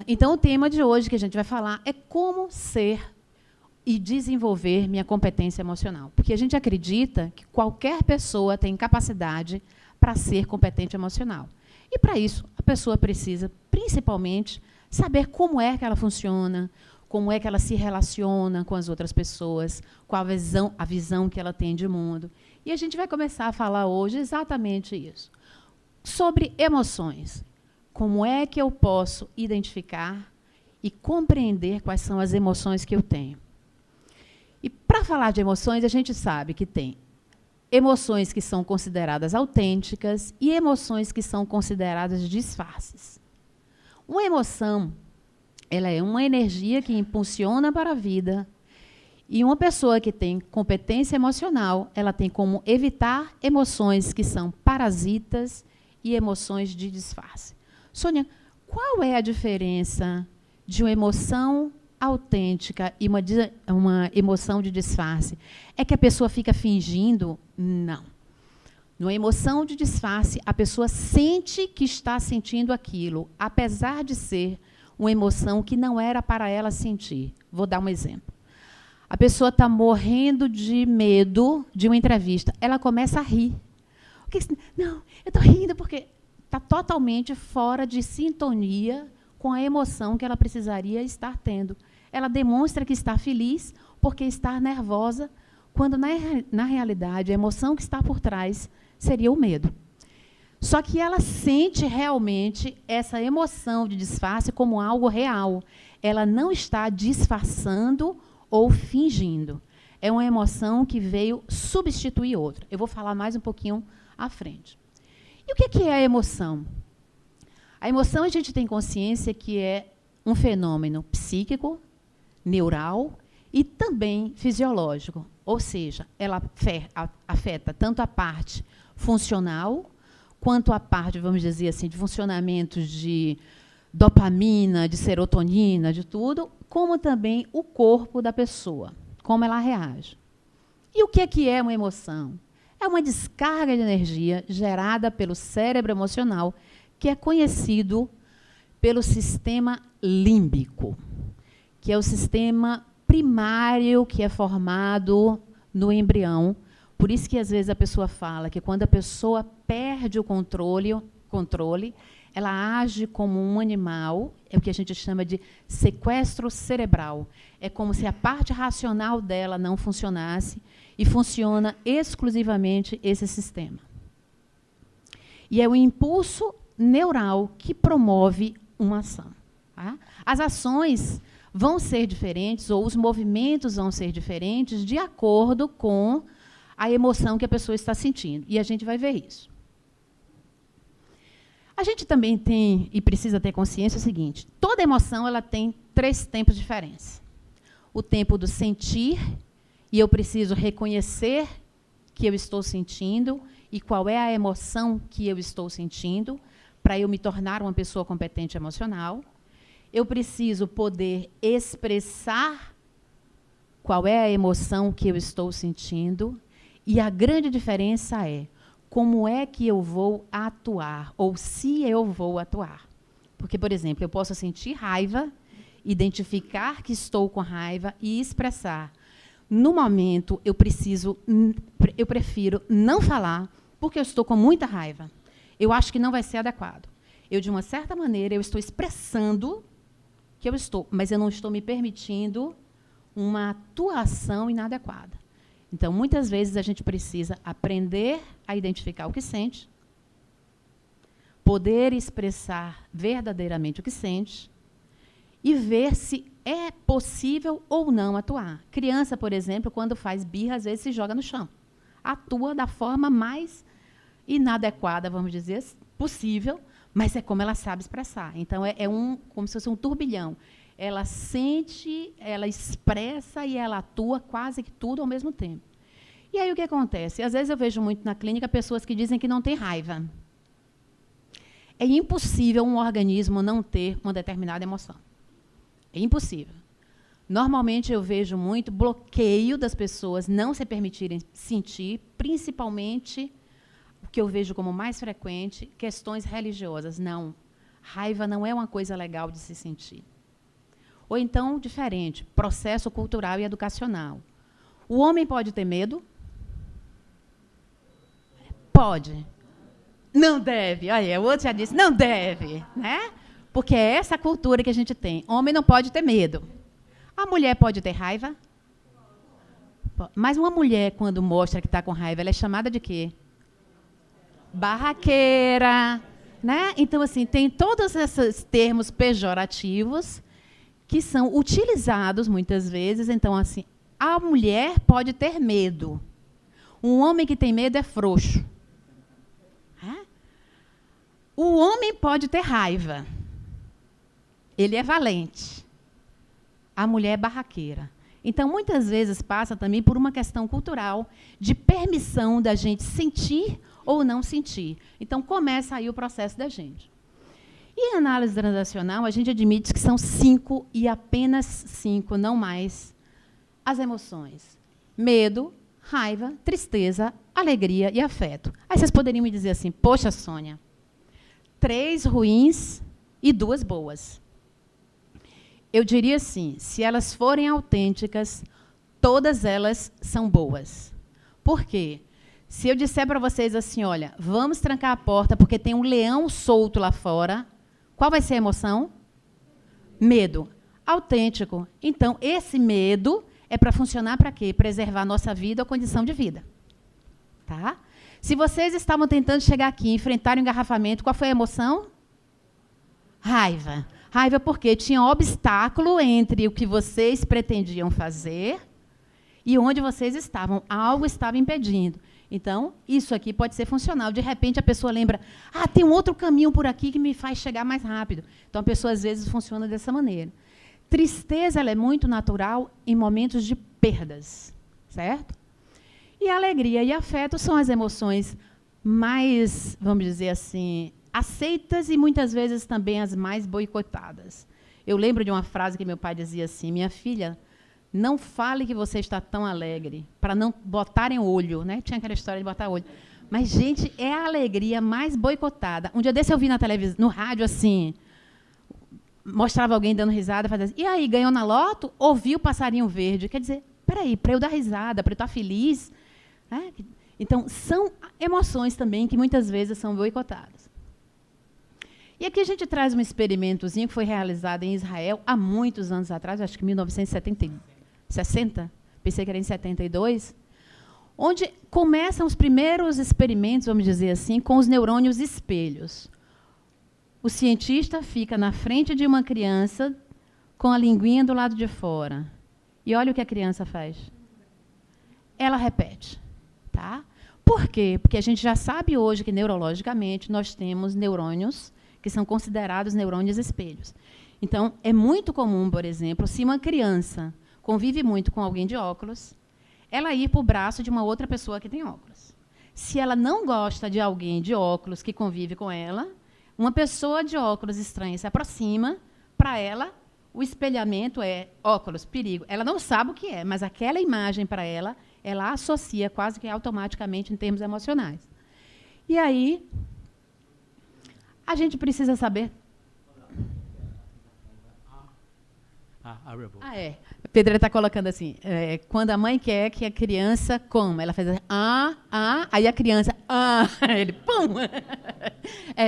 Então, o tema de hoje que a gente vai falar é como ser e desenvolver minha competência emocional. Porque a gente acredita que qualquer pessoa tem capacidade para ser competente emocional. E, para isso, a pessoa precisa, principalmente, saber como é que ela funciona, como é que ela se relaciona com as outras pessoas, qual a visão que ela tem de mundo. E a gente vai começar a falar hoje exatamente isso. Sobre emoções. Como é que eu posso identificar e compreender quais são as emoções que eu tenho? E, para falar de emoções, a gente sabe que tem emoções que são consideradas autênticas e emoções que são consideradas disfarces. Uma emoção, ela é uma energia que impulsiona para a vida, e uma pessoa que tem competência emocional, ela tem como evitar emoções que são parasitas e emoções de disfarce. Sônia, qual é a diferença de uma emoção autêntica e uma emoção de disfarce? É que a pessoa fica fingindo? Não. Numa emoção de disfarce, a pessoa sente que está sentindo aquilo, apesar de ser uma emoção que não era para ela sentir. Vou dar um exemplo. A pessoa está morrendo de medo de uma entrevista. Ela começa a rir. Não, eu estou rindo porque está totalmente fora de sintonia com a emoção que ela precisaria estar tendo. Ela demonstra que está feliz porque está nervosa, quando, na realidade, a emoção que está por trás seria o medo. Só que ela sente realmente essa emoção de disfarce como algo real. Ela não está disfarçando ou fingindo. É uma emoção que veio substituir outra. Eu vou falar mais um pouquinho à frente. E o que é a emoção? A emoção, a gente tem consciência que é um fenômeno psíquico, neural e também fisiológico. Ou seja, ela afeta tanto a parte funcional, quanto a parte, vamos dizer assim, de funcionamento de dopamina, de serotonina, de tudo, como também o corpo da pessoa, como ela reage. E o que é uma emoção? É uma descarga de energia gerada pelo cérebro emocional, que é conhecido pelo sistema límbico, que é o sistema primário que é formado no embrião. Por isso que, às vezes, a pessoa fala que, quando a pessoa perde o controle, ela age como um animal, é o que a gente chama de sequestro cerebral. É como se a parte racional dela não funcionasse, e funciona exclusivamente esse sistema. E é o impulso neural que promove uma ação. Tá? As ações vão ser diferentes, ou os movimentos vão ser diferentes, de acordo com a emoção que a pessoa está sentindo. E a gente vai ver isso. A gente também tem, e precisa ter consciência, o seguinte: toda emoção ela tem 3 tempos diferentes. O tempo do sentir, e eu preciso reconhecer que eu estou sentindo e qual é a emoção que eu estou sentindo, para eu me tornar uma pessoa competente emocional. Eu preciso poder expressar qual é a emoção que eu estou sentindo, e a grande diferença é como é que eu vou atuar, ou se eu vou atuar. Porque, por exemplo, eu posso sentir raiva, identificar que estou com raiva e expressar. No momento, eu prefiro não falar, porque eu estou com muita raiva. Eu acho que não vai ser adequado. Eu, de uma certa maneira, eu estou expressando que eu estou, mas eu não estou me permitindo uma atuação inadequada. Então, muitas vezes, a gente precisa aprender a identificar o que sente, poder expressar verdadeiramente o que sente e ver se é possível ou não atuar. Criança, por exemplo, quando faz birra, às vezes se joga no chão. Atua da forma mais inadequada, vamos dizer, possível, mas é como ela sabe expressar. Então, como se fosse um turbilhão. Ela sente, ela expressa e ela atua quase que tudo ao mesmo tempo. E aí o que acontece? Às vezes eu vejo muito na clínica pessoas que dizem que não têm raiva. É impossível um organismo não ter uma determinada emoção. É impossível. Normalmente eu vejo muito bloqueio das pessoas não se permitirem sentir, principalmente o que eu vejo como mais frequente, questões religiosas. Não. Raiva não é uma coisa legal de se sentir. Ou então, diferente, processo cultural e educacional. O homem pode ter medo? Pode. Não deve. Olha, o outro já disse, não deve, né? Porque é essa cultura que a gente tem. Homem não pode ter medo. A mulher pode ter raiva? Mas uma mulher, quando mostra que está com raiva, ela é chamada de quê? Barraqueira, né? Então, assim, tem todos esses termos pejorativos que são utilizados muitas vezes. Então, assim, a mulher pode ter medo. Um homem que tem medo é frouxo. O homem pode ter raiva. Ele é valente. A mulher é barraqueira. Então, muitas vezes passa também por uma questão cultural de permissão da gente sentir ou não sentir. Então, começa aí o processo da gente. E em análise transacional, a gente admite que são 5 e apenas 5, não mais, as emoções. Medo, raiva, tristeza, alegria e afeto. Aí vocês poderiam me dizer assim, poxa, Sônia, 3 ruins e 2 boas. Eu diria assim, se elas forem autênticas, todas elas são boas. Por quê? Se eu disser para vocês assim, olha, vamos trancar a porta porque tem um leão solto lá fora, qual vai ser a emoção? Medo. Autêntico. Então, esse medo é para funcionar para quê? Preservar a nossa vida ou condição de vida. Tá? Se vocês estavam tentando chegar aqui e enfrentar o engarrafamento, qual foi a emoção? Raiva. Raiva porque tinha um obstáculo entre o que vocês pretendiam fazer e onde vocês estavam. Algo estava impedindo. Então, isso aqui pode ser funcional. De repente, a pessoa lembra, tem um outro caminho por aqui que me faz chegar mais rápido. Então, a pessoa, às vezes, funciona dessa maneira. Tristeza ela é muito natural em momentos de perdas, certo? E alegria e afeto são as emoções mais, vamos dizer assim, aceitas e, muitas vezes, também as mais boicotadas. Eu lembro de uma frase que meu pai dizia assim, minha filha, não fale que você está tão alegre, para não botarem olho, né? Tinha aquela história de botar olho. Mas, gente, é a alegria mais boicotada. Um dia desse eu vi na televisão, no rádio, assim, mostrava alguém dando risada, fazia assim, e aí, ganhou na loto? Ouviu o passarinho verde? Quer dizer, peraí, para eu dar risada, para eu estar feliz. Né? Então, são emoções também que muitas vezes são boicotadas. E aqui a gente traz um experimentozinho que foi realizado em Israel há muitos anos atrás, acho que 1960, pensei que era em 72, onde começam os primeiros experimentos, vamos dizer assim, com os neurônios espelhos. O cientista fica na frente de uma criança com a linguinha do lado de fora. E olha o que a criança faz. Ela repete. Tá? Por quê? Porque a gente já sabe hoje que, neurologicamente, nós temos neurônios que são considerados neurônios espelhos. Então, é muito comum, por exemplo, se uma criança convive muito com alguém de óculos, ela ir para o braço de uma outra pessoa que tem óculos. Se ela não gosta de alguém de óculos que convive com ela, uma pessoa de óculos estranha se aproxima, para ela, o espelhamento é óculos, perigo. Ela não sabe o que é, mas aquela imagem para ela, ela associa quase que automaticamente em termos emocionais. E aí, a gente precisa saber... A Pedro está colocando assim, quando a mãe quer que a criança coma, ela faz assim, aí a criança, ele, pum!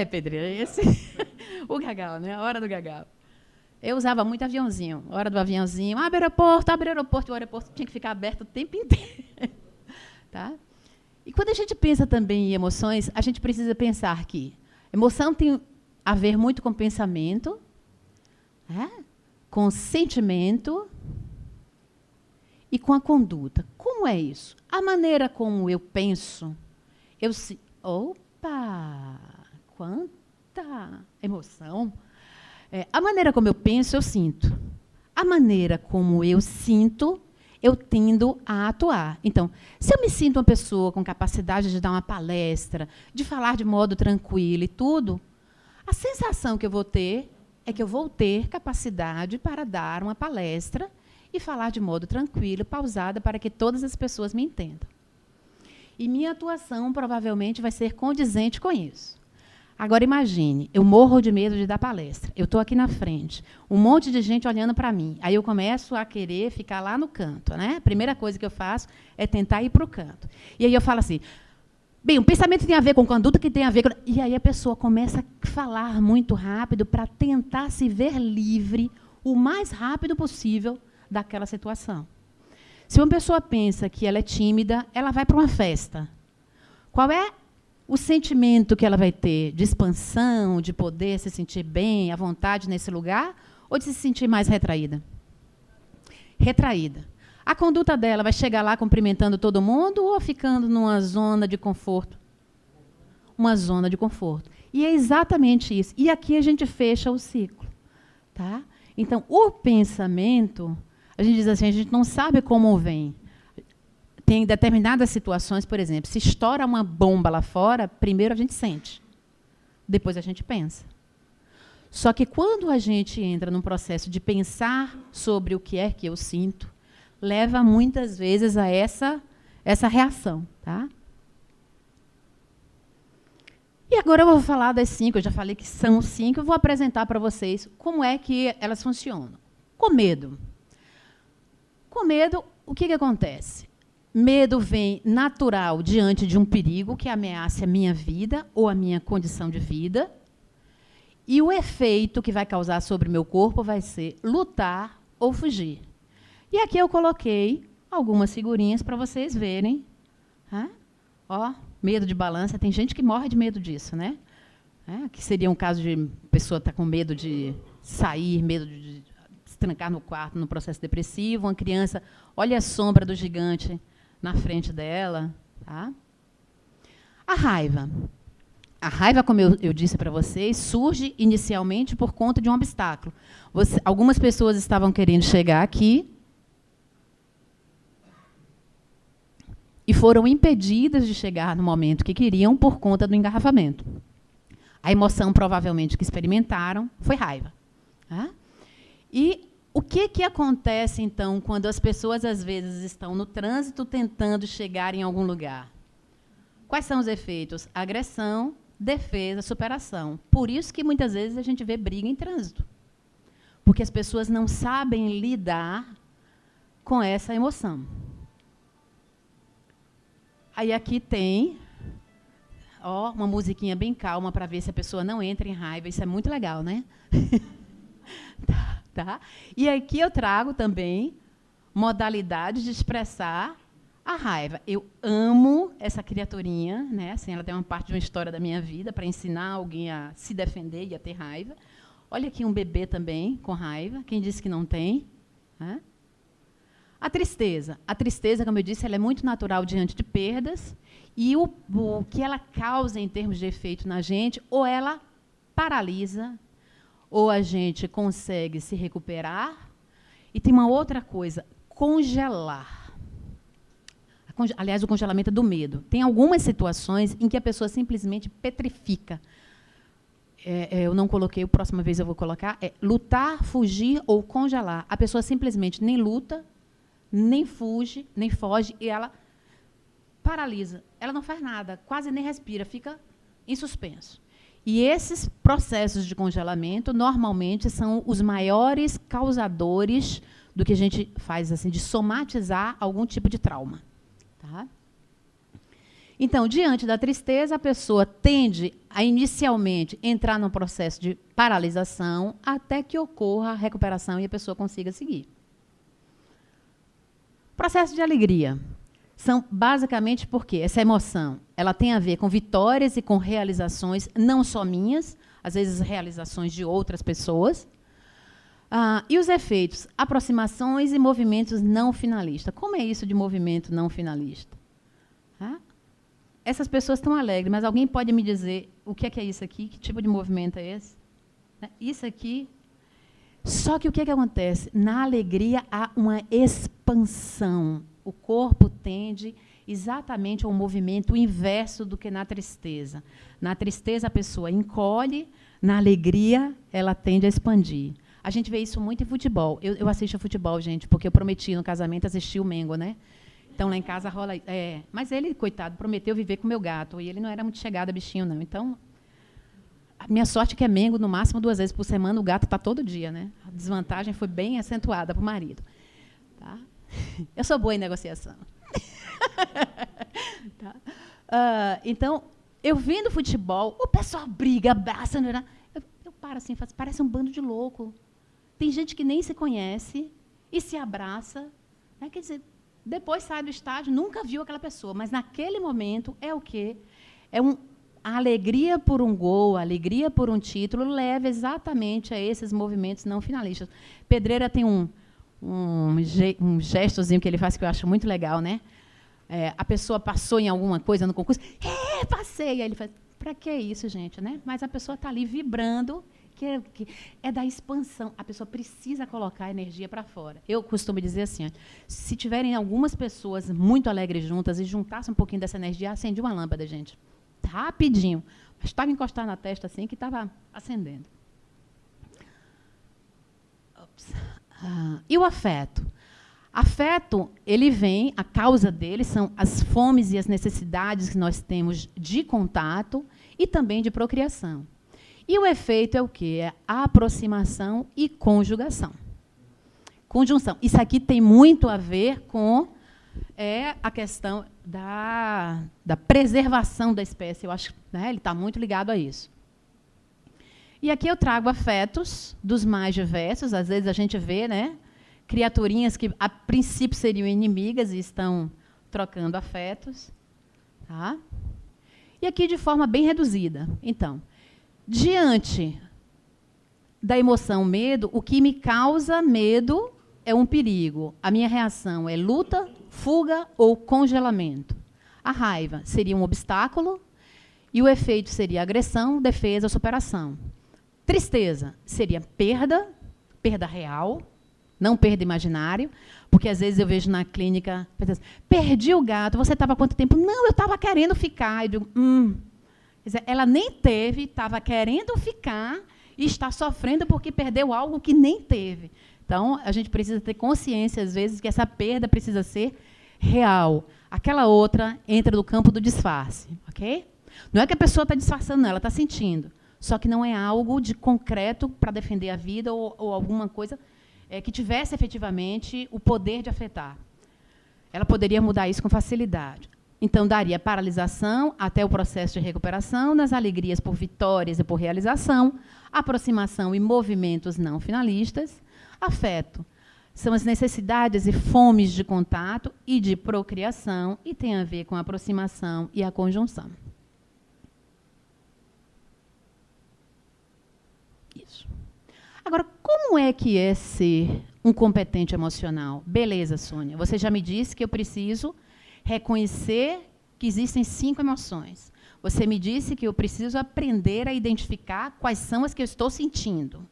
Pedro, esse... o gagal, né? A hora do gagal. Eu usava muito aviãozinho, hora do aviãozinho, abre o aeroporto, e o aeroporto tinha que ficar aberto o tempo inteiro. Tá? E quando a gente pensa também em emoções, a gente precisa pensar que emoção tem a ver muito com pensamento, com sentimento e com a conduta. Como é isso? A maneira como eu penso, opa, quanta emoção! A maneira como eu penso, eu sinto. A maneira como eu sinto, eu tendo a atuar. Então, se eu me sinto uma pessoa com capacidade de dar uma palestra, de falar de modo tranquilo e tudo, a sensação que eu vou ter é que eu vou ter capacidade para dar uma palestra e falar de modo tranquilo, pausada, para que todas as pessoas me entendam. E minha atuação provavelmente vai ser condizente com isso. Agora, imagine, eu morro de medo de dar palestra. Eu estou aqui na frente, um monte de gente olhando para mim. Aí eu começo a querer ficar lá no canto. Né? A primeira coisa que eu faço é tentar ir para o canto. E aí eu falo assim, bem, o pensamento tem a ver com conduta, que tem a ver com... E aí a pessoa começa a falar muito rápido para tentar se ver livre o mais rápido possível daquela situação. Se uma pessoa pensa que ela é tímida, ela vai para uma festa. Qual é o sentimento que ela vai ter? De expansão, de poder se sentir bem, à vontade nesse lugar? Ou de se sentir mais retraída? Retraída. A conduta dela vai chegar lá cumprimentando todo mundo ou ficando numa zona de conforto? Uma zona de conforto. E é exatamente isso. E aqui a gente fecha o ciclo. Tá? Então, o pensamento, a gente diz assim, a gente não sabe como vem. Tem determinadas situações, por exemplo, se estoura uma bomba lá fora, primeiro a gente sente, depois a gente pensa. Só que quando a gente entra num processo de pensar sobre o que é que eu sinto, leva muitas vezes a essa reação. Tá? E agora eu vou falar das 5, eu já falei que são 5, eu vou apresentar para vocês como é que elas funcionam. Com medo. Com medo, o que acontece? Medo vem natural diante de um perigo que ameace a minha vida ou a minha condição de vida. E o efeito que vai causar sobre o meu corpo vai ser lutar ou fugir. E aqui eu coloquei algumas figurinhas para vocês verem. Ó, medo de balança. Tem gente que morre de medo disso, né? Que seria um caso de pessoa estar com medo de sair, medo de se trancar no quarto, no processo depressivo. Uma criança, olha a sombra do gigante na frente dela. Tá? A raiva. A raiva, como eu disse para vocês, surge inicialmente por conta de um obstáculo. Algumas pessoas estavam querendo chegar aqui e foram impedidas de chegar no momento que queriam por conta do engarrafamento. A emoção, provavelmente, que experimentaram foi raiva. Tá? E o que acontece, então, quando as pessoas, às vezes, estão no trânsito tentando chegar em algum lugar? Quais são os efeitos? Agressão, defesa, superação. Por isso que, muitas vezes, a gente vê briga em trânsito. Porque as pessoas não sabem lidar com essa emoção. Aí aqui tem uma musiquinha bem calma para ver se a pessoa não entra em raiva. Isso é muito legal, né? Tá? E aqui eu trago também modalidades de expressar a raiva. Eu amo essa criaturinha, né? Assim, ela tem uma parte de uma história da minha vida para ensinar alguém a se defender e a ter raiva. Olha aqui um bebê também com raiva. Quem disse que não tem? A tristeza. A tristeza, como eu disse, ela é muito natural diante de perdas. E o que ela causa em termos de efeito na gente, ou ela paralisa, ou a gente consegue se recuperar. E tem uma outra coisa, congelar. Aliás, o congelamento é do medo. Tem algumas situações em que a pessoa simplesmente petrifica. Eu não coloquei, a próxima vez eu vou colocar, lutar, fugir ou congelar. A pessoa simplesmente nem luta, nem foge, e ela paralisa. Ela não faz nada, quase nem respira, fica em suspenso. E esses processos de congelamento, normalmente, são os maiores causadores do que a gente faz, assim, de somatizar algum tipo de trauma. Tá? Então, diante da tristeza, a pessoa tende a, inicialmente, entrar num processo de paralisação até que ocorra a recuperação e a pessoa consiga seguir. Processo de alegria. São basicamente porque essa emoção ela tem a ver com vitórias e com realizações, não só minhas, às vezes realizações de outras pessoas. E os efeitos, aproximações e movimentos não finalistas. Como é isso de movimento não finalista? Essas pessoas estão alegres, mas alguém pode me dizer o que é isso aqui? Que tipo de movimento é esse? Isso aqui. Só que o que acontece? Na alegria há uma expansão. O corpo tende exatamente ao movimento inverso do que na tristeza. Na tristeza, a pessoa encolhe, na alegria, ela tende a expandir. A gente vê isso muito em futebol. Eu assisto a futebol, gente, porque eu prometi no casamento assistir o Mengo, né? Então, lá em casa rola... Mas ele, coitado, prometeu viver com o meu gato, e ele não era muito chegado a bichinho, não. Então, A minha sorte é que é Mengo, no máximo 2 vezes por semana, o gato está todo dia, né? A desvantagem foi bem acentuada para o marido. Tá? Eu sou boa em negociação. Tá? Então, eu vendo futebol, o pessoal briga, abraça, eu paro assim, parece um bando de louco. Tem gente que nem se conhece e se abraça. Né? Quer dizer, depois sai do estádio, nunca viu aquela pessoa, mas naquele momento é o quê? A alegria por um gol, a alegria por um título, leva exatamente a esses movimentos não finalistas. Pedreira tem um gestozinho que ele faz que eu acho muito legal, né? A pessoa passou em alguma coisa no concurso, passei. Aí ele faz, para que isso, gente? Né? Mas a pessoa está ali vibrando, que é da expansão. A pessoa precisa colocar a energia para fora. Eu costumo dizer assim, se tiverem algumas pessoas muito alegres juntas e juntassem um pouquinho dessa energia, acende uma lâmpada, gente. Rapidinho. Mas estava encostado na testa assim que estava acendendo. E o afeto? Afeto, ele vem, a causa dele são as fomes e as necessidades que nós temos de contato e também de procriação. E o efeito é o quê? É a aproximação e conjugação. Conjunção. Isso aqui tem muito a ver com a questão da preservação da espécie. Eu acho que ele está muito ligado a isso. E aqui eu trago afetos dos mais diversos. Às vezes a gente vê, né, criaturinhas que a princípio seriam inimigas e estão trocando afetos. Tá? E aqui de forma bem reduzida. Então, diante da emoção medo, o que me causa medo é um perigo. A minha reação é luta, fuga ou congelamento. A raiva seria um obstáculo e o efeito seria agressão, defesa, superação. Tristeza seria perda real, não perda imaginário, porque às vezes eu vejo na clínica, perdi o gato, você estava há quanto tempo? Não, eu estava querendo ficar. Eu digo, Quer dizer, ela nem teve, estava querendo ficar e está sofrendo porque perdeu algo que nem teve. Então, a gente precisa ter consciência, às vezes, que essa perda precisa ser real. Aquela outra entra no campo do disfarce. Okay? Não é que a pessoa está disfarçando, não, ela está sentindo. Só que não é algo de concreto para defender a vida ou alguma coisa que tivesse efetivamente o poder de afetar. Ela poderia mudar isso com facilidade. Então, daria paralisação até o processo de recuperação, nas alegrias por vitórias e por realização, aproximação e movimentos não finalistas. Afeto são as necessidades e fomes de contato e de procriação e tem a ver com a aproximação e a conjunção. Isso. Agora, como é que é ser um competente emocional? Beleza, Sônia, você já me disse que eu preciso reconhecer que existem 5 emoções. Você me disse que eu preciso aprender a identificar quais são as que eu estou sentindo.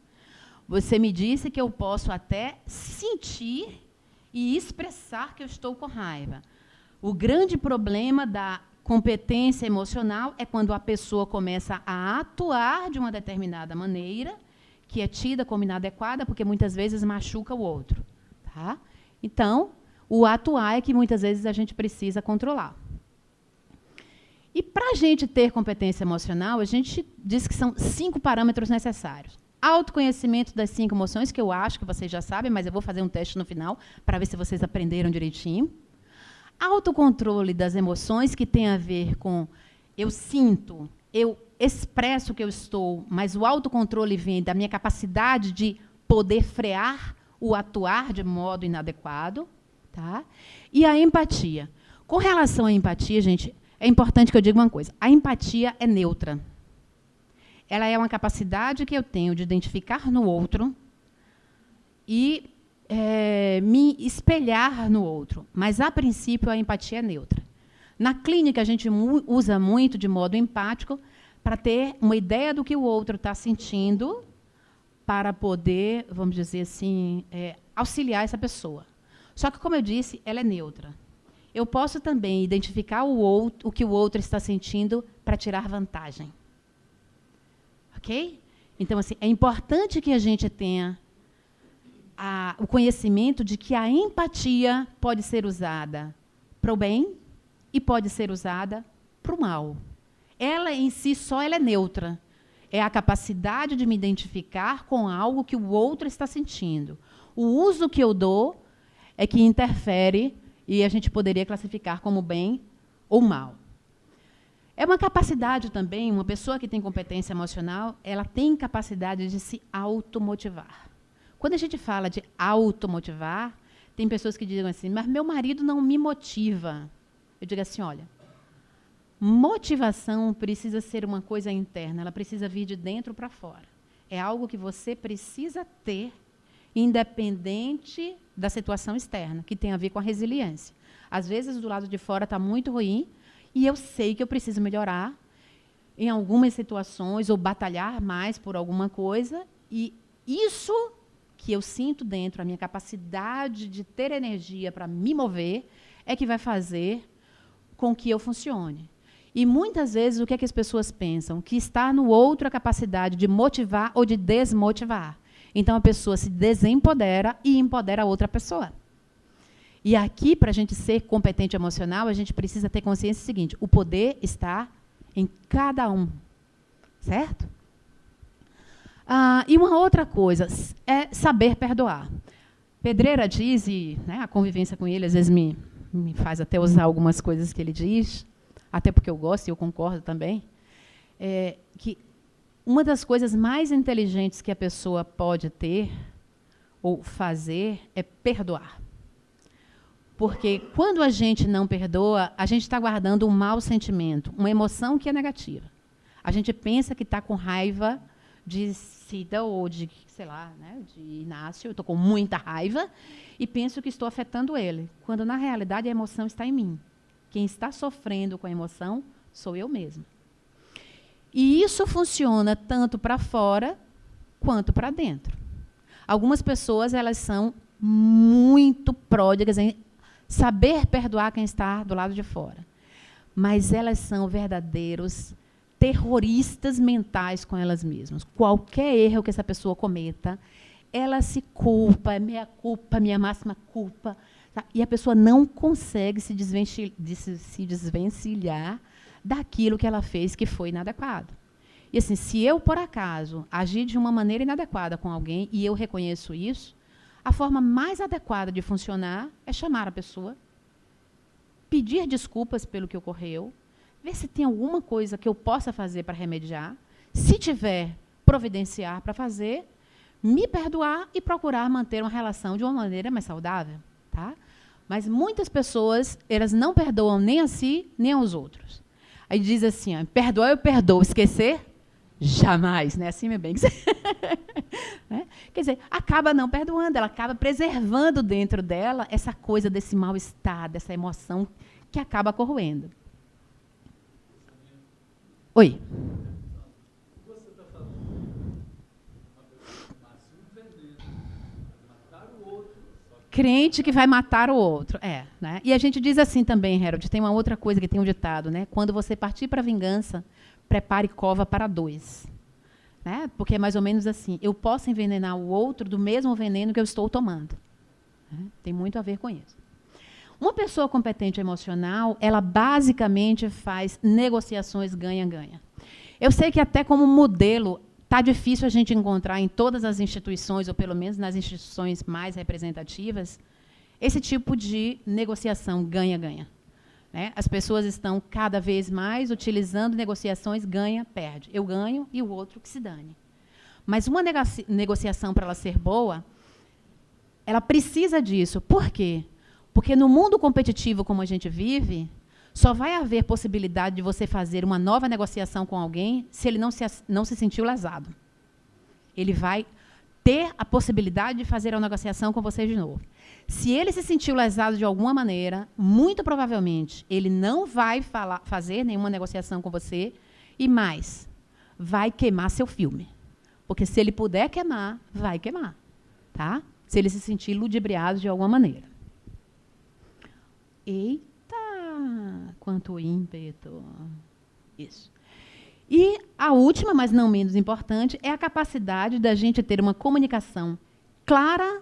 Você me disse que eu posso até sentir e expressar que eu estou com raiva. O grande problema da competência emocional é quando a pessoa começa a atuar de uma determinada maneira, que é tida como inadequada, porque muitas vezes machuca o outro. Tá? Então, o atuar é que muitas vezes a gente precisa controlar. E para a gente ter competência emocional, a gente diz que são 5 parâmetros necessários. Autoconhecimento das 5 emoções, que eu acho que vocês já sabem, mas eu vou fazer um teste no final para ver se vocês aprenderam direitinho. Autocontrole das emoções, que tem a ver com eu sinto, eu expresso que eu estou, mas o autocontrole vem da minha capacidade de poder frear o atuar de modo inadequado. Tá? E a empatia. Com relação à empatia, gente, é importante que eu diga uma coisa. A empatia é neutra. Ela é uma capacidade que eu tenho de identificar no outro e me espelhar no outro. Mas, a princípio, a empatia é neutra. Na clínica, a gente usa muito de modo empático para ter uma ideia do que o outro está sentindo para poder, vamos dizer assim, auxiliar essa pessoa. Só que, como eu disse, ela é neutra. Eu posso também identificar o que o outro está sentindo para tirar vantagem. Ok? Então, assim, é importante que a gente tenha o conhecimento de que a empatia pode ser usada para o bem e pode ser usada para o mal. Ela, em si, só ela é neutra. é a capacidade de me identificar com algo que o outro está sentindo. O uso que eu dou é que interfere e a gente poderia classificar como bem ou mal. É uma capacidade também, uma pessoa que tem competência emocional, ela tem capacidade de se automotivar. Quando a gente fala de automotivar, tem pessoas que dizem assim, mas meu marido não me motiva. Eu digo assim, olha, motivação precisa ser uma coisa interna, ela precisa vir de dentro para fora. É algo que você precisa ter, independente da situação externa, que tem a ver com a resiliência. Às vezes, do lado de fora está muito ruim, e eu sei que eu preciso melhorar em algumas situações, ou batalhar mais por alguma coisa, e isso que eu sinto dentro, a minha capacidade de ter energia para me mover, é que vai fazer com que eu funcione. E muitas vezes o que é que as pessoas pensam? Que está no outro a capacidade de motivar ou de desmotivar. Então a pessoa se desempodera e empodera a outra pessoa. E aqui, para a gente ser competente emocional, a gente precisa ter consciência do seguinte, o poder está em cada um. Certo? E uma outra coisa é saber perdoar. Pedreira diz, e né, a convivência com ele às vezes me faz até usar algumas coisas que ele diz, até porque eu gosto e eu concordo também, que uma das coisas mais inteligentes que a pessoa pode ter ou fazer é perdoar. Porque quando a gente não perdoa, a gente está guardando um mau sentimento, uma emoção que é negativa. A gente pensa que está com raiva de Cida ou de, sei lá, né, de Inácio, eu estou com muita raiva e penso que estou afetando ele, quando na realidade a emoção está em mim. Quem está sofrendo com a emoção sou eu mesma. E isso funciona tanto para fora quanto para dentro. Algumas pessoas elas são muito pródigas em saber perdoar quem está do lado de fora. Mas elas são verdadeiros terroristas mentais com elas mesmas. Qualquer erro que essa pessoa cometa, ela se culpa, é minha culpa, minha máxima culpa. Tá? E a pessoa não consegue se desvencilhar daquilo que ela fez que foi inadequado. E assim, se eu, por acaso, agir de uma maneira inadequada com alguém e eu reconheço isso, a forma mais adequada de funcionar é chamar a pessoa, pedir desculpas pelo que ocorreu, ver se tem alguma coisa que eu possa fazer para remediar, se tiver, providenciar para fazer, me perdoar e procurar manter uma relação de uma maneira mais saudável. Tá? Mas muitas pessoas, elas não perdoam nem a si, nem aos outros. Aí diz assim, ó, perdoar eu perdoo, esquecer? Jamais, né? Assim, meu bem. Né? Quer dizer, acaba não perdoando, ela acaba preservando dentro dela essa coisa desse mal-estar, dessa emoção que acaba corroendo. Oi. Você está falando uma pessoa que nasce um veneno, matar o outro. Crente que vai matar o outro. Né? E a gente diz assim também, Harold, tem uma outra coisa que tem um ditado, né? Quando você partir para a vingança, prepare cova para dois. Né? Porque é mais ou menos assim, eu posso envenenar o outro do mesmo veneno que eu estou tomando. Né? Tem muito a ver com isso. Uma pessoa competente emocional, ela basicamente faz negociações ganha-ganha. Eu sei que até como modelo está difícil a gente encontrar em todas as instituições, ou pelo menos nas instituições mais representativas, esse tipo de negociação ganha-ganha. Né? As pessoas estão cada vez mais utilizando negociações ganha-perde. Eu ganho e o outro que se dane. Mas uma negociação, para ela ser boa, ela precisa disso. Por quê? Porque no mundo competitivo como a gente vive, só vai haver possibilidade de você fazer uma nova negociação com alguém se ele não se sentiu lesado. Ele vai ter a possibilidade de fazer a negociação com você de novo. Se ele se sentiu lesado de alguma maneira, muito provavelmente, ele não vai fazer nenhuma negociação com você e mais, vai queimar seu filme. Porque se ele puder queimar, vai queimar. Tá? Se ele se sentir ludibriado de alguma maneira. Eita, quanto ímpeto. Isso. E a última, mas não menos importante, é a capacidade da gente ter uma comunicação clara,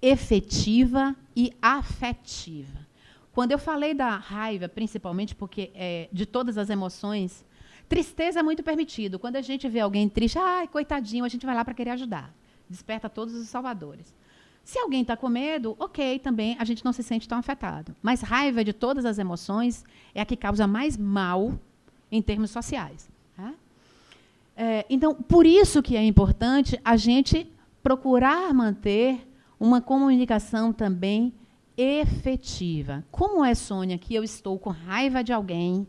efetiva e afetiva. Quando eu falei da raiva, principalmente porque de todas as emoções, Tristeza é muito permitido. Quando a gente vê alguém triste, ai, coitadinho, a gente vai lá para querer ajudar. Desperta todos os salvadores. Se alguém está com medo, ok, também a gente não se sente tão afetado. Mas raiva de todas as emoções é a que causa mais mal em termos sociais. Tá? Então, por isso que é importante a gente procurar manter uma comunicação também efetiva. Como é, Sônia, que eu estou com raiva de alguém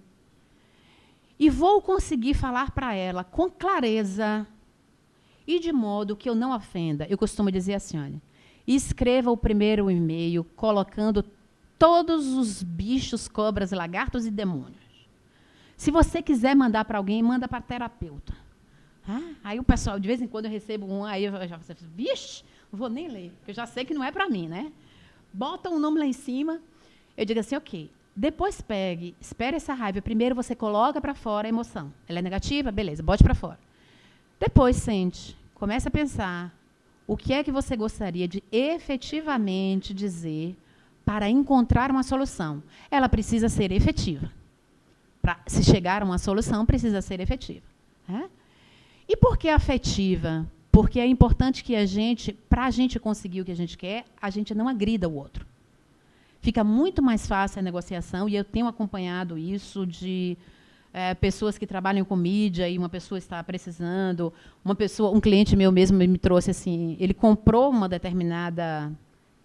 e vou conseguir falar para ela com clareza e de modo que eu não ofenda? Eu costumo dizer assim, olha, escreva o primeiro e-mail colocando todos os bichos, cobras, lagartos e demônios. Se você quiser mandar para alguém, manda para terapeuta. Aí o pessoal, de vez em quando eu recebo um, aí eu já falo, vixe, não vou nem ler, porque eu já sei que não é para mim, né? Bota um nome lá em cima, eu digo assim, ok, depois pegue, espere essa raiva, primeiro você coloca para fora a emoção. Ela é negativa? Beleza, bote para fora. Depois sente, comece a pensar, o que é que você gostaria de efetivamente dizer para encontrar uma solução? Ela precisa ser efetiva. Para se chegar a uma solução, precisa ser efetiva. E por que afetiva? Porque é importante que para a gente conseguir o que a gente quer, a gente não agrida o outro. Fica muito mais fácil a negociação, e eu tenho acompanhado isso de pessoas que trabalham com mídia, e uma pessoa está precisando, um cliente meu mesmo me trouxe assim, ele comprou uma determinada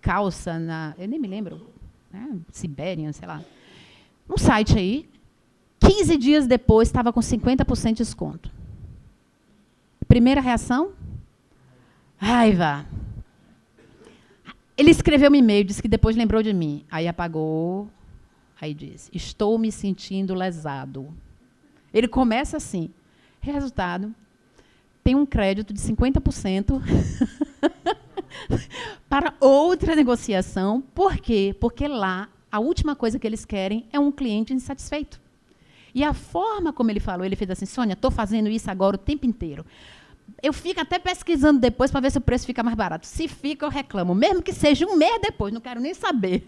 calça, eu nem me lembro, Siberian, sei lá, um site aí, 15 dias depois estava com 50% de desconto. Primeira reação? Raiva. Ele escreveu um e-mail, disse que depois lembrou de mim. Aí apagou, aí disse, estou me sentindo lesado. Ele começa assim. Resultado, tem um crédito de 50% para outra negociação. Por quê? Porque lá, a última coisa que eles querem é um cliente insatisfeito. E a forma como ele falou, ele fez assim, Sônia, estou fazendo isso agora o tempo inteiro. Eu fico até pesquisando depois para ver se o preço fica mais barato. Se fica, eu reclamo. Mesmo que seja um mês depois, não quero nem saber.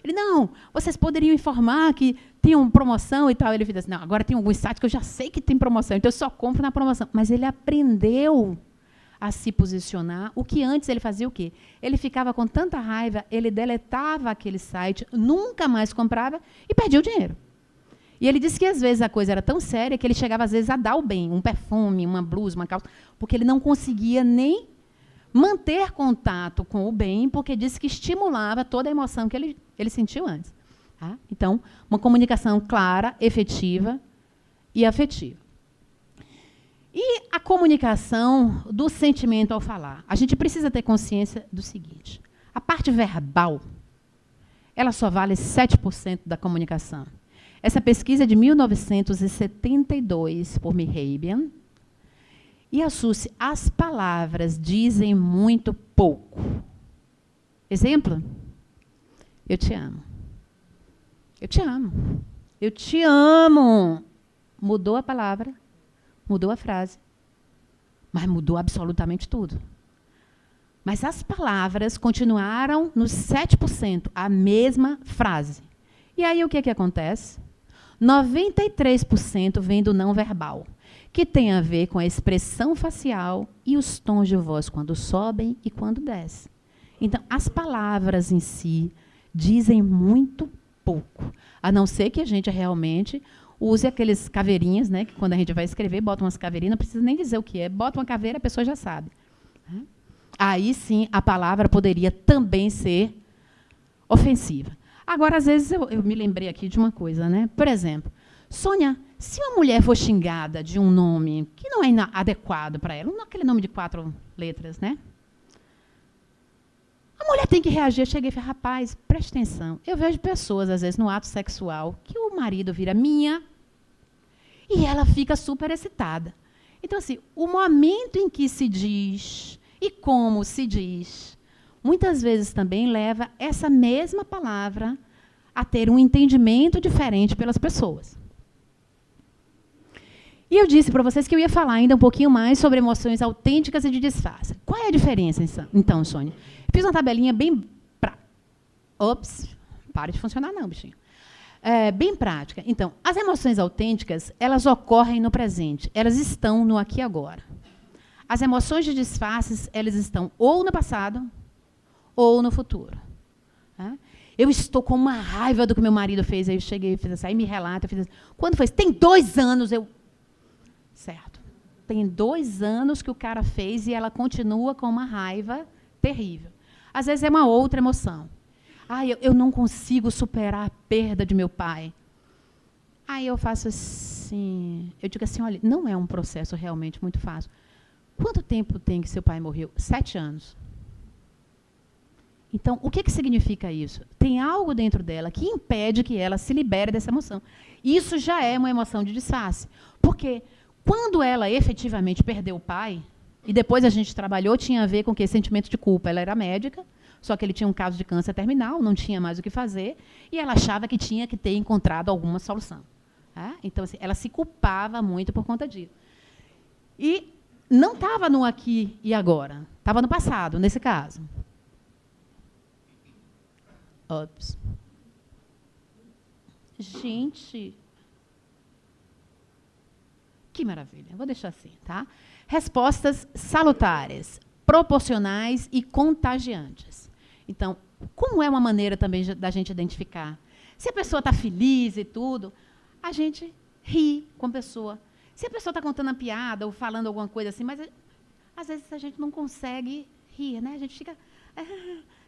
Ele, não, vocês poderiam informar que tinha uma promoção e tal. Ele fez assim, não, agora tem alguns sites que eu já sei que tem promoção, então eu só compro na promoção. Mas ele aprendeu a se posicionar. O que antes ele fazia o quê? Ele ficava com tanta raiva, ele deletava aquele site, nunca mais comprava e perdia o dinheiro. E ele disse que, às vezes, a coisa era tão séria que ele chegava, às vezes, a dar o bem, um perfume, uma blusa, uma calça, porque ele não conseguia nem manter contato com o bem, porque disse que estimulava toda a emoção que ele sentiu antes. Tá? Então, uma comunicação clara, efetiva e afetiva. E a comunicação do sentimento ao falar. A gente precisa ter consciência do seguinte, a parte verbal, ela só vale 7% da comunicação. Essa pesquisa é de 1972, por Mehrabian. E assuste, as palavras dizem muito pouco. Exemplo? Eu te amo. Eu te amo. Eu te amo. Mudou a palavra, mudou a frase, mas mudou absolutamente tudo. Mas as palavras continuaram nos 7%, a mesma frase. E aí o que acontece? 93% vem do não verbal, que tem a ver com a expressão facial e os tons de voz quando sobem e quando descem. Então, as palavras em si dizem muito pouco, a não ser que a gente realmente use aqueles caveirinhas, né, que quando a gente vai escrever, bota umas caveirinhas, não precisa nem dizer o que é, bota uma caveira, a pessoa já sabe. Aí sim, a palavra poderia também ser ofensiva. Agora, às vezes, eu me lembrei aqui de uma coisa, né? Por exemplo, Sônia, se uma mulher for xingada de um nome que não é adequado para ela, aquele nome de 4 letras, né? A mulher tem que reagir. Eu cheguei e falei, rapaz, preste atenção. Eu vejo pessoas, às vezes, no ato sexual, que o marido vira minha e ela fica super excitada. Então, assim, o momento em que se diz e como se diz, muitas vezes também leva essa mesma palavra a ter um entendimento diferente pelas pessoas. E eu disse para vocês que eu ia falar ainda um pouquinho mais sobre emoções autênticas e de disfarce. Qual é a diferença, então, Sônia? Fiz uma tabelinha bem... Ops, para de funcionar não, bichinho. Bem prática. Então, as emoções autênticas, elas ocorrem no presente. Elas estão no aqui e agora. As emoções de disfarces, elas estão ou no passado ou no futuro. Tá? Eu estou com uma raiva do que meu marido fez. Aí eu cheguei e fiz assim, aí me relata, eu fiz assim, quando foi? Tem 2 anos, certo. Tem 2 anos que o cara fez e ela continua com uma raiva terrível. Às vezes é uma outra emoção. Eu não consigo superar a perda de meu pai. Aí eu faço assim, eu digo assim, olha, não é um processo realmente muito fácil. Quanto tempo tem que seu pai morreu? 7 anos. Então, o que significa isso? Tem algo dentro dela que impede que ela se libere dessa emoção. Isso já é uma emoção de disfarce. Porque quando ela efetivamente perdeu o pai, e depois a gente trabalhou, tinha a ver com o quê? Sentimento de culpa. Ela era médica, só que ele tinha um caso de câncer terminal, não tinha mais o que fazer, e ela achava que tinha que ter encontrado alguma solução. Tá? Então, assim, ela se culpava muito por conta disso. E não estava no aqui e agora, estava no passado, nesse caso. Ops. Gente, que maravilha. Vou deixar assim, tá? Respostas salutares, proporcionais e contagiantes. Então, como é uma maneira também da gente identificar? Se a pessoa está feliz e tudo, a gente ri com a pessoa. Se a pessoa está contando uma piada ou falando alguma coisa assim, mas às vezes a gente não consegue rir, né? A gente fica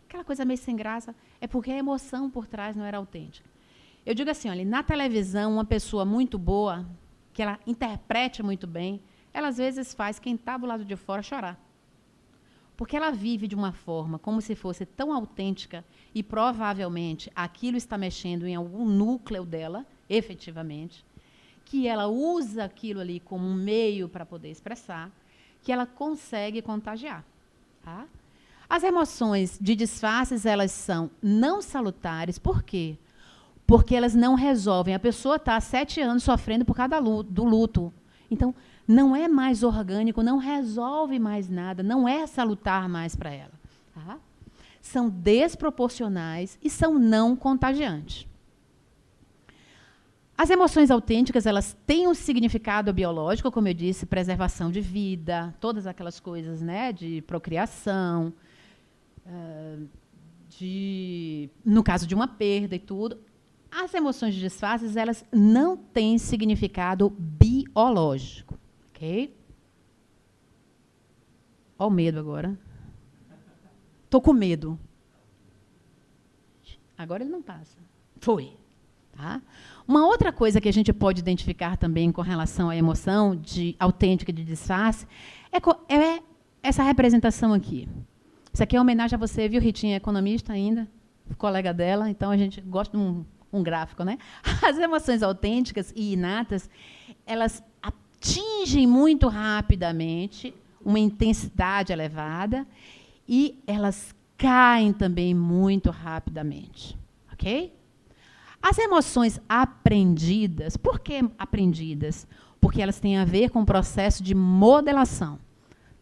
aquela coisa meio sem graça. É porque a emoção por trás não era autêntica. Eu digo assim, olha, na televisão, uma pessoa muito boa, que ela interprete muito bem, ela às vezes faz quem está do lado de fora chorar. Porque ela vive de uma forma como se fosse tão autêntica e provavelmente aquilo está mexendo em algum núcleo dela, efetivamente, que ela usa aquilo ali como um meio para poder expressar, que ela consegue contagiar. Tá? As emoções de disfarces, elas são não salutares. Por quê? Porque elas não resolvem. A pessoa está há 7 anos sofrendo por causa do luto. Então, não é mais orgânico, não resolve mais nada, não é salutar mais para ela. Tá? São desproporcionais e são não contagiantes. As emoções autênticas, elas têm um significado biológico, como eu disse, preservação de vida, todas aquelas coisas, né, de procriação, no caso de uma perda e tudo. As emoções de disfarces, elas não têm significado biológico. Ok? Olha o medo agora. Estou com medo. Agora ele não passa. Foi. Tá? Uma outra coisa que a gente pode identificar também com relação à emoção autêntica de disfarce é essa representação aqui. Isso aqui é uma homenagem a você, viu, Ritinha? Economista ainda, colega dela, então a gente gosta de um gráfico, né? As emoções autênticas e inatas, elas atingem muito rapidamente uma intensidade elevada e elas caem também muito rapidamente. Ok? As emoções aprendidas, por que aprendidas? Porque elas têm a ver com o processo de modelação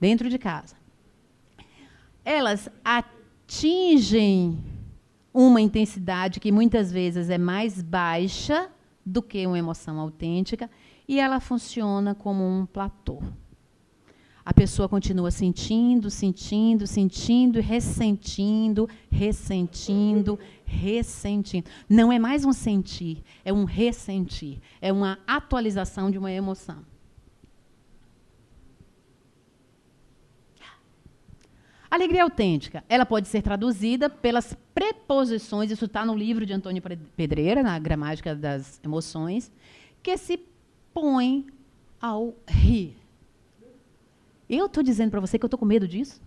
dentro de casa. Elas atingem uma intensidade que muitas vezes é mais baixa do que uma emoção autêntica e ela funciona como um platô. A pessoa continua sentindo, sentindo, sentindo, ressentindo, ressentindo, ressentindo. Não é mais um sentir, é um ressentir. É uma atualização de uma emoção. Alegria autêntica, ela pode ser traduzida pelas preposições, isso está no livro de Antônio Pedreira, na Gramática das Emoções, que se põe ao rir. Eu estou dizendo para você que eu estou com medo disso?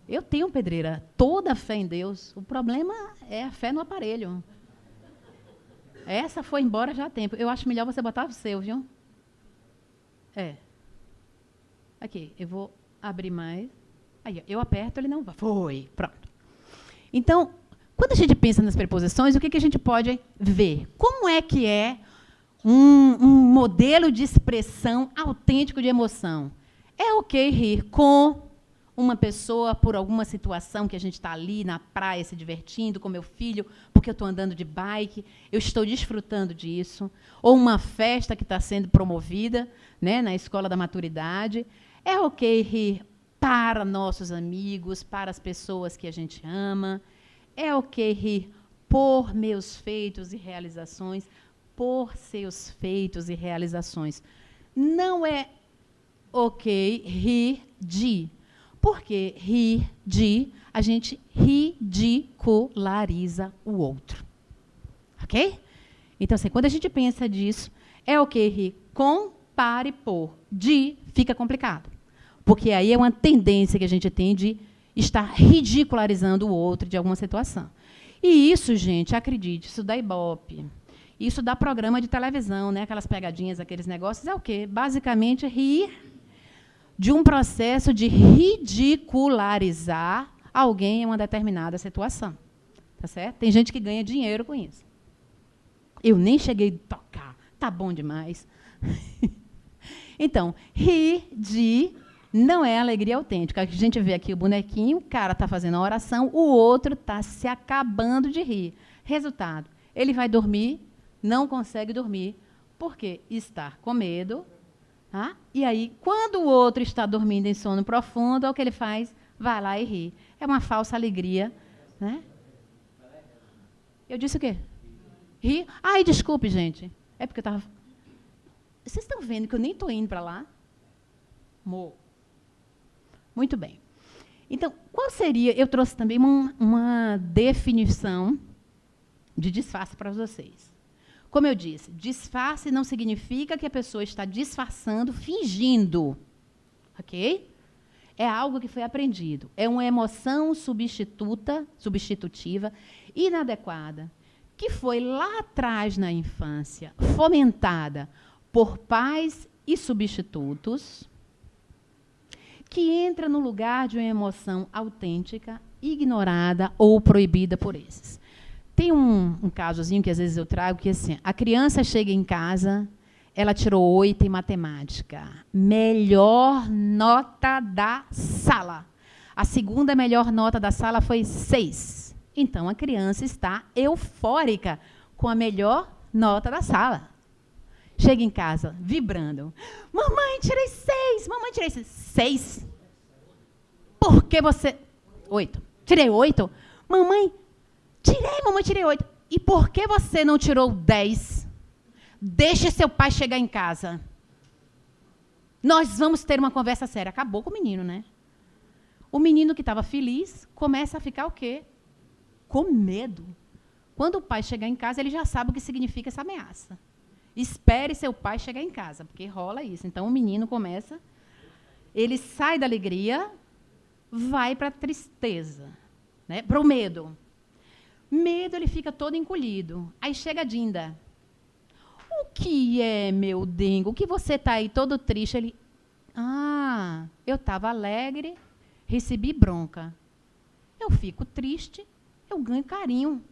Eu tenho, Pedreira, toda a fé em Deus. O problema é a fé no aparelho. Essa foi embora já há tempo. Eu acho melhor você botar o seu, viu? Aqui, eu vou abrir mais. Aí, eu aperto, ele não vai. Foi, pronto. Então, quando a gente pensa nas preposições, o que a gente pode ver? Como é que é um modelo de expressão autêntico de emoção? É ok rir com uma pessoa por alguma situação que a gente está ali na praia se divertindo com meu filho, porque eu estou andando de bike, eu estou desfrutando disso. Ou uma festa que está sendo promovida, né, na Escola da Maturidade. É ok rir para nossos amigos, para as pessoas que a gente ama. É ok rir por meus feitos e realizações, por seus feitos e realizações. Não é ok rir de. Porque rir de, a gente ridiculariza o outro. Ok? Então, assim, quando a gente pensa disso, é ok rir com, para e por. De, fica complicado. Porque aí é uma tendência que a gente tem de estar ridicularizando o outro de alguma situação. E isso, gente, acredite, isso dá Ibope. Isso dá programa de televisão, né? Aquelas pegadinhas, aqueles negócios, é o quê? Basicamente, rir de um processo de ridicularizar alguém em uma determinada situação. Tá certo? Tem gente que ganha dinheiro com isso. Eu nem cheguei a tocar. Tá bom demais. Então, rir de não é alegria autêntica. A gente vê aqui o bonequinho, o cara está fazendo a oração, o outro está se acabando de rir. Resultado, ele vai dormir, não consegue dormir, porque está com medo. Tá? E aí, quando o outro está dormindo em sono profundo, é o que ele faz? Vai lá e ri. É uma falsa alegria. Né? Eu disse o quê? Ri? Ai, desculpe, gente. É porque eu estava... Vocês estão vendo que eu nem estou indo para lá? Amor. Muito bem. Então, qual seria... Eu trouxe também uma definição de disfarce para vocês. Como eu disse, disfarce não significa que a pessoa está disfarçando, fingindo. Ok? É algo que foi aprendido. É uma emoção substitutiva, inadequada, que foi lá atrás na infância, fomentada por pais e substitutos, que entra no lugar de uma emoção autêntica, ignorada ou proibida por esses. Tem um casozinho que às vezes eu trago, que assim, a criança chega em casa, ela tirou 8 em matemática. Melhor nota da sala. A segunda melhor nota da sala foi 6. Então, a criança está eufórica com a melhor nota da sala. Chega em casa, vibrando. Mamãe, tirei 6. Mamãe, tirei 6. 6? Por que você... 8. Tirei 8? Mamãe, tirei 8. E por que você não tirou 10? Deixe seu pai chegar em casa. Nós vamos ter uma conversa séria. Acabou com o menino, né? O menino que estava feliz começa a ficar o quê? Com medo. Quando o pai chegar em casa, ele já sabe o que significa essa ameaça. Espere seu pai chegar em casa, porque rola isso. Então, o menino começa, ele sai da alegria, vai para a tristeza, né? Para o medo. Medo, ele fica todo encolhido. Aí chega a Dinda. O que é, meu dengo? O que você está aí todo triste? Ele, eu estava alegre, recebi bronca. Eu fico triste, eu ganho carinho.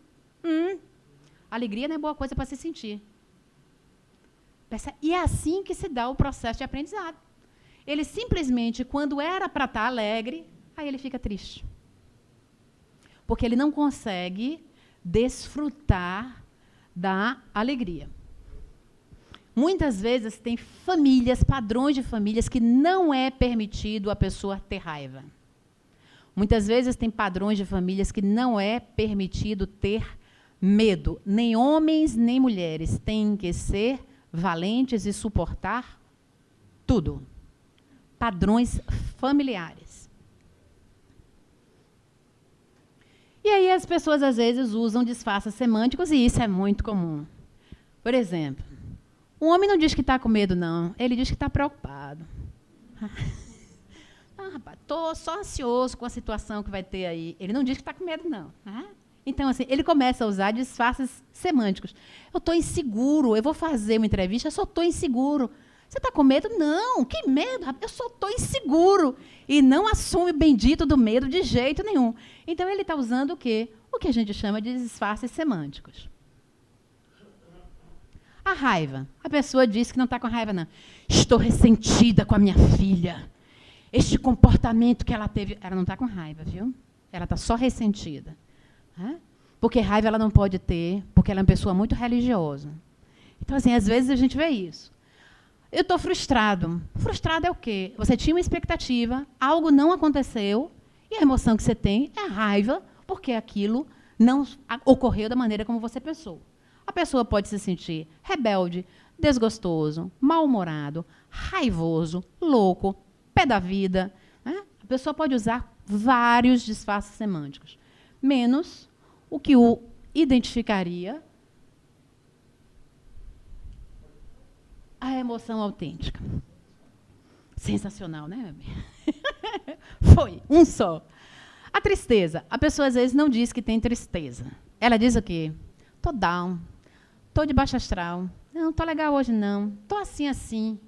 Alegria não é boa coisa para se sentir. E é assim que se dá o processo de aprendizado. Ele simplesmente, quando era para estar alegre, aí ele fica triste. Porque ele não consegue desfrutar da alegria. Muitas vezes tem famílias, padrões de famílias, que não é permitido a pessoa ter raiva. Muitas vezes tem padrões de famílias que não é permitido ter medo. Nem homens, nem mulheres têm que ser valentes e suportar tudo. Padrões familiares. E aí as pessoas, às vezes, usam disfarces semânticos, e isso é muito comum. Por exemplo, um homem não diz que está com medo, não. Ele diz que está preocupado. Rapaz, estou só ansioso com a situação que vai ter aí. Ele não diz que está com medo, não. Então, assim, ele começa a usar disfarces semânticos. Eu estou inseguro, eu vou fazer uma entrevista, eu só estou inseguro. Você está com medo? Não, que medo, rapaz? Eu só estou inseguro. E não assume o bendito do medo de jeito nenhum. Então, ele está usando o quê? O que a gente chama de disfarces semânticos. A raiva. A pessoa diz que não está com raiva, não. Estou ressentida com a minha filha. este comportamento que ela teve. Ela não está com raiva, viu? Ela está só ressentida. Porque raiva ela não pode ter, porque ela é uma pessoa muito religiosa. Então, assim, às vezes a gente vê isso. Eu estou frustrado. Frustrado é o quê? Você tinha uma expectativa, algo não aconteceu, e a emoção que você tem é raiva, porque aquilo não ocorreu da maneira como você pensou. A pessoa pode se sentir rebelde, desgostoso, mal-humorado, raivoso, louco, pé da vida. Né? A pessoa pode usar vários disfarces semânticos, menos o que o identificaria a emoção autêntica. Sensacional, né? Foi, um só. A tristeza. A pessoa, às vezes, não diz que tem tristeza. Ela diz o quê? Tô down, tô de baixa astral, não, tô legal hoje não, tô assim.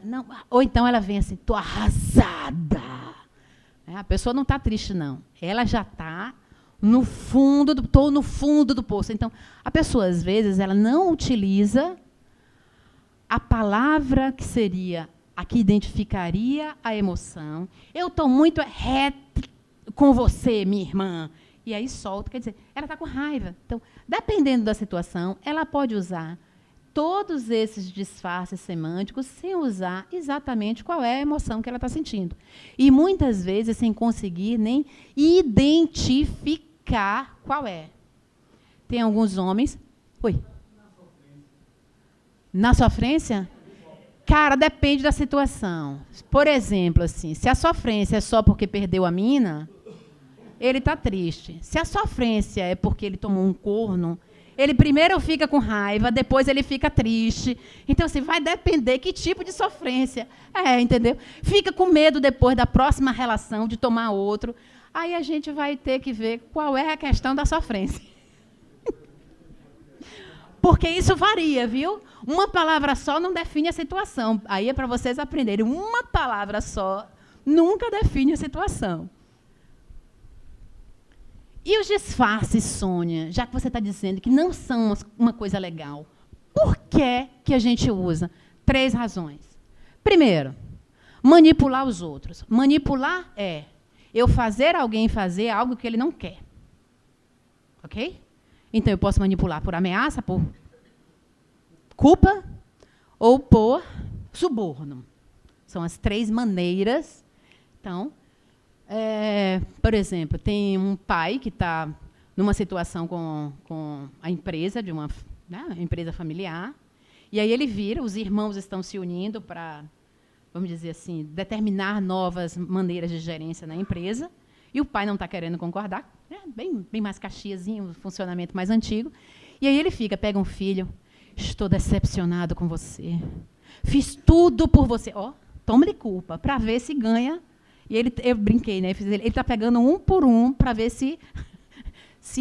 Não. Ou então ela vem assim, tô arrasada. A pessoa não está triste, não. Ela já está no fundo do poço. Então, a pessoa, às vezes, ela não utiliza a palavra que seria a que identificaria a emoção. Eu estou muito com você, minha irmã. E aí solta, quer dizer, ela está com raiva. Então, dependendo da situação, ela pode usar todos esses disfarces semânticos sem usar exatamente qual é a emoção que ela está sentindo. E, muitas vezes, sem conseguir nem identificar qual é. Tem alguns homens... Oi. Na sofrência? Cara, depende da situação. Por exemplo, assim, se a sofrência é só porque perdeu a mina, ele está triste. Se a sofrência é porque ele tomou um corno, ele primeiro fica com raiva, depois ele fica triste. Então, assim, vai depender que tipo de sofrência. Entendeu? Fica com medo depois da próxima relação de tomar outro. Aí a gente vai ter que ver qual é a questão da sofrência. Porque isso varia, viu? Uma palavra só não define a situação. Aí é para vocês aprenderem. Uma palavra só nunca define a situação. E os disfarces, Sônia, já que você está dizendo que não são uma coisa legal, por que a gente usa? 3 razões. Primeiro, manipular os outros. Manipular é eu fazer alguém fazer algo que ele não quer. Ok? Então, eu posso manipular por ameaça, por culpa ou por suborno. São as 3 maneiras. Então, por exemplo, tem um pai que está numa situação com a empresa, de uma empresa familiar, e aí ele vira, os irmãos estão se unindo para, vamos dizer assim, determinar novas maneiras de gerência na empresa, e o pai não está querendo concordar, bem mais caxiazinho, funcionamento mais antigo, e aí ele pega um filho, estou decepcionado com você, fiz tudo por você, toma-lhe culpa, para ver se ganha. E eu brinquei, né? Ele está pegando um por um para ver se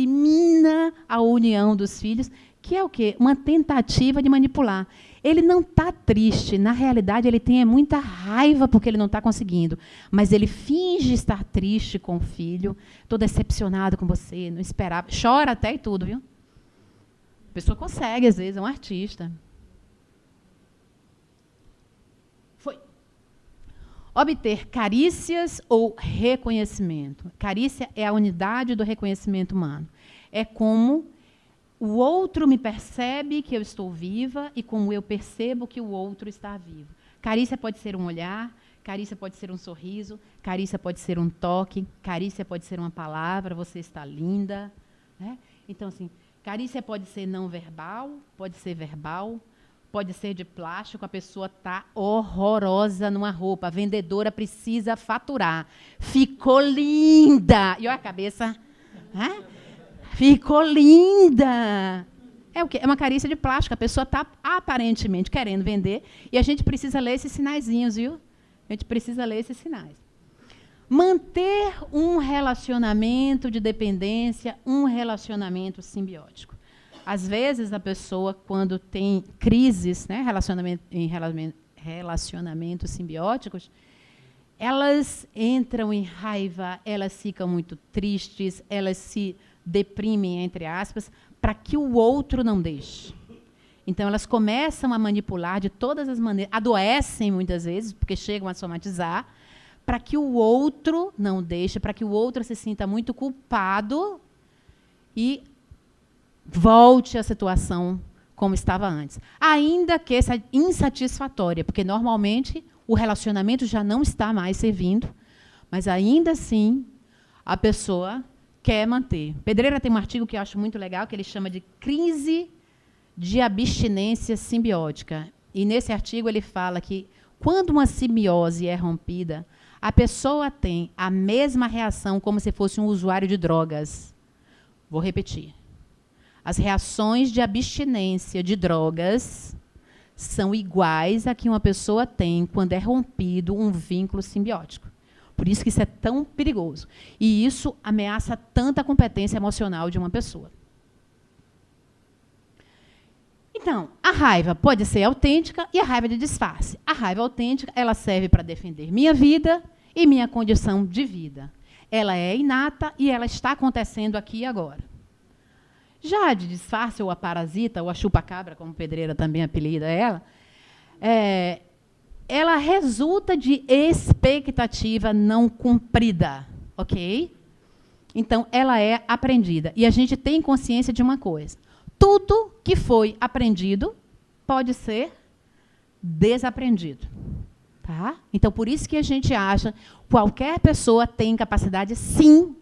mina a união dos filhos, que é o quê? Uma tentativa de manipular. Ele não está triste, na realidade ele tem muita raiva porque ele não está conseguindo, mas ele finge estar triste com o filho, estou decepcionado com você, não esperava, chora até e tudo, viu? A pessoa consegue, às vezes, é um artista. Obter carícias ou reconhecimento. Carícia é a unidade do reconhecimento humano. É como o outro me percebe que eu estou viva e como eu percebo que o outro está vivo. Carícia pode ser um olhar, carícia pode ser um sorriso, carícia pode ser um toque, carícia pode ser uma palavra, você está linda. Né? Então, assim, carícia pode ser não verbal, pode ser verbal, pode ser de plástico, a pessoa está horrorosa numa roupa, a vendedora precisa faturar. Ficou linda! E olha a cabeça. Ficou linda! É o quê? É uma carícia de plástico, a pessoa está aparentemente querendo vender e a gente precisa ler esses sinaizinhos, viu? A gente precisa ler esses sinais. Manter um relacionamento de dependência, um relacionamento simbiótico. Às vezes, a pessoa, quando tem crises, né, relacionamentos simbióticos, elas entram em raiva, elas ficam muito tristes, elas se deprimem, entre aspas, para que o outro não deixe. Então, elas começam a manipular de todas as maneiras, adoecem muitas vezes, porque chegam a somatizar, para que o outro não deixe, para que o outro se sinta muito culpado e volte à situação como estava antes. Ainda que essa insatisfatória, porque normalmente o relacionamento já não está mais servindo, mas ainda assim a pessoa quer manter. Pedreira tem um artigo que eu acho muito legal, que ele chama de crise de abstinência simbiótica. E nesse artigo ele fala que quando uma simbiose é rompida, a pessoa tem a mesma reação como se fosse um usuário de drogas. Vou repetir. As reações de abstinência de drogas são iguais a que uma pessoa tem quando é rompido um vínculo simbiótico. Por isso que isso é tão perigoso. E isso ameaça tanta competência emocional de uma pessoa. Então, a raiva pode ser autêntica e a raiva de disfarce. A raiva autêntica, ela serve para defender minha vida e minha condição de vida. Ela é inata e ela está acontecendo aqui e agora. Já a de disfarce, ou a parasita, ou a chupa-cabra, como Pedreira também apelida ela, ela resulta de expectativa não cumprida, ok? Então, ela é aprendida. E a gente tem consciência de uma coisa. Tudo que foi aprendido pode ser desaprendido. Tá? Então, por isso que a gente acha que qualquer pessoa tem capacidade, sim,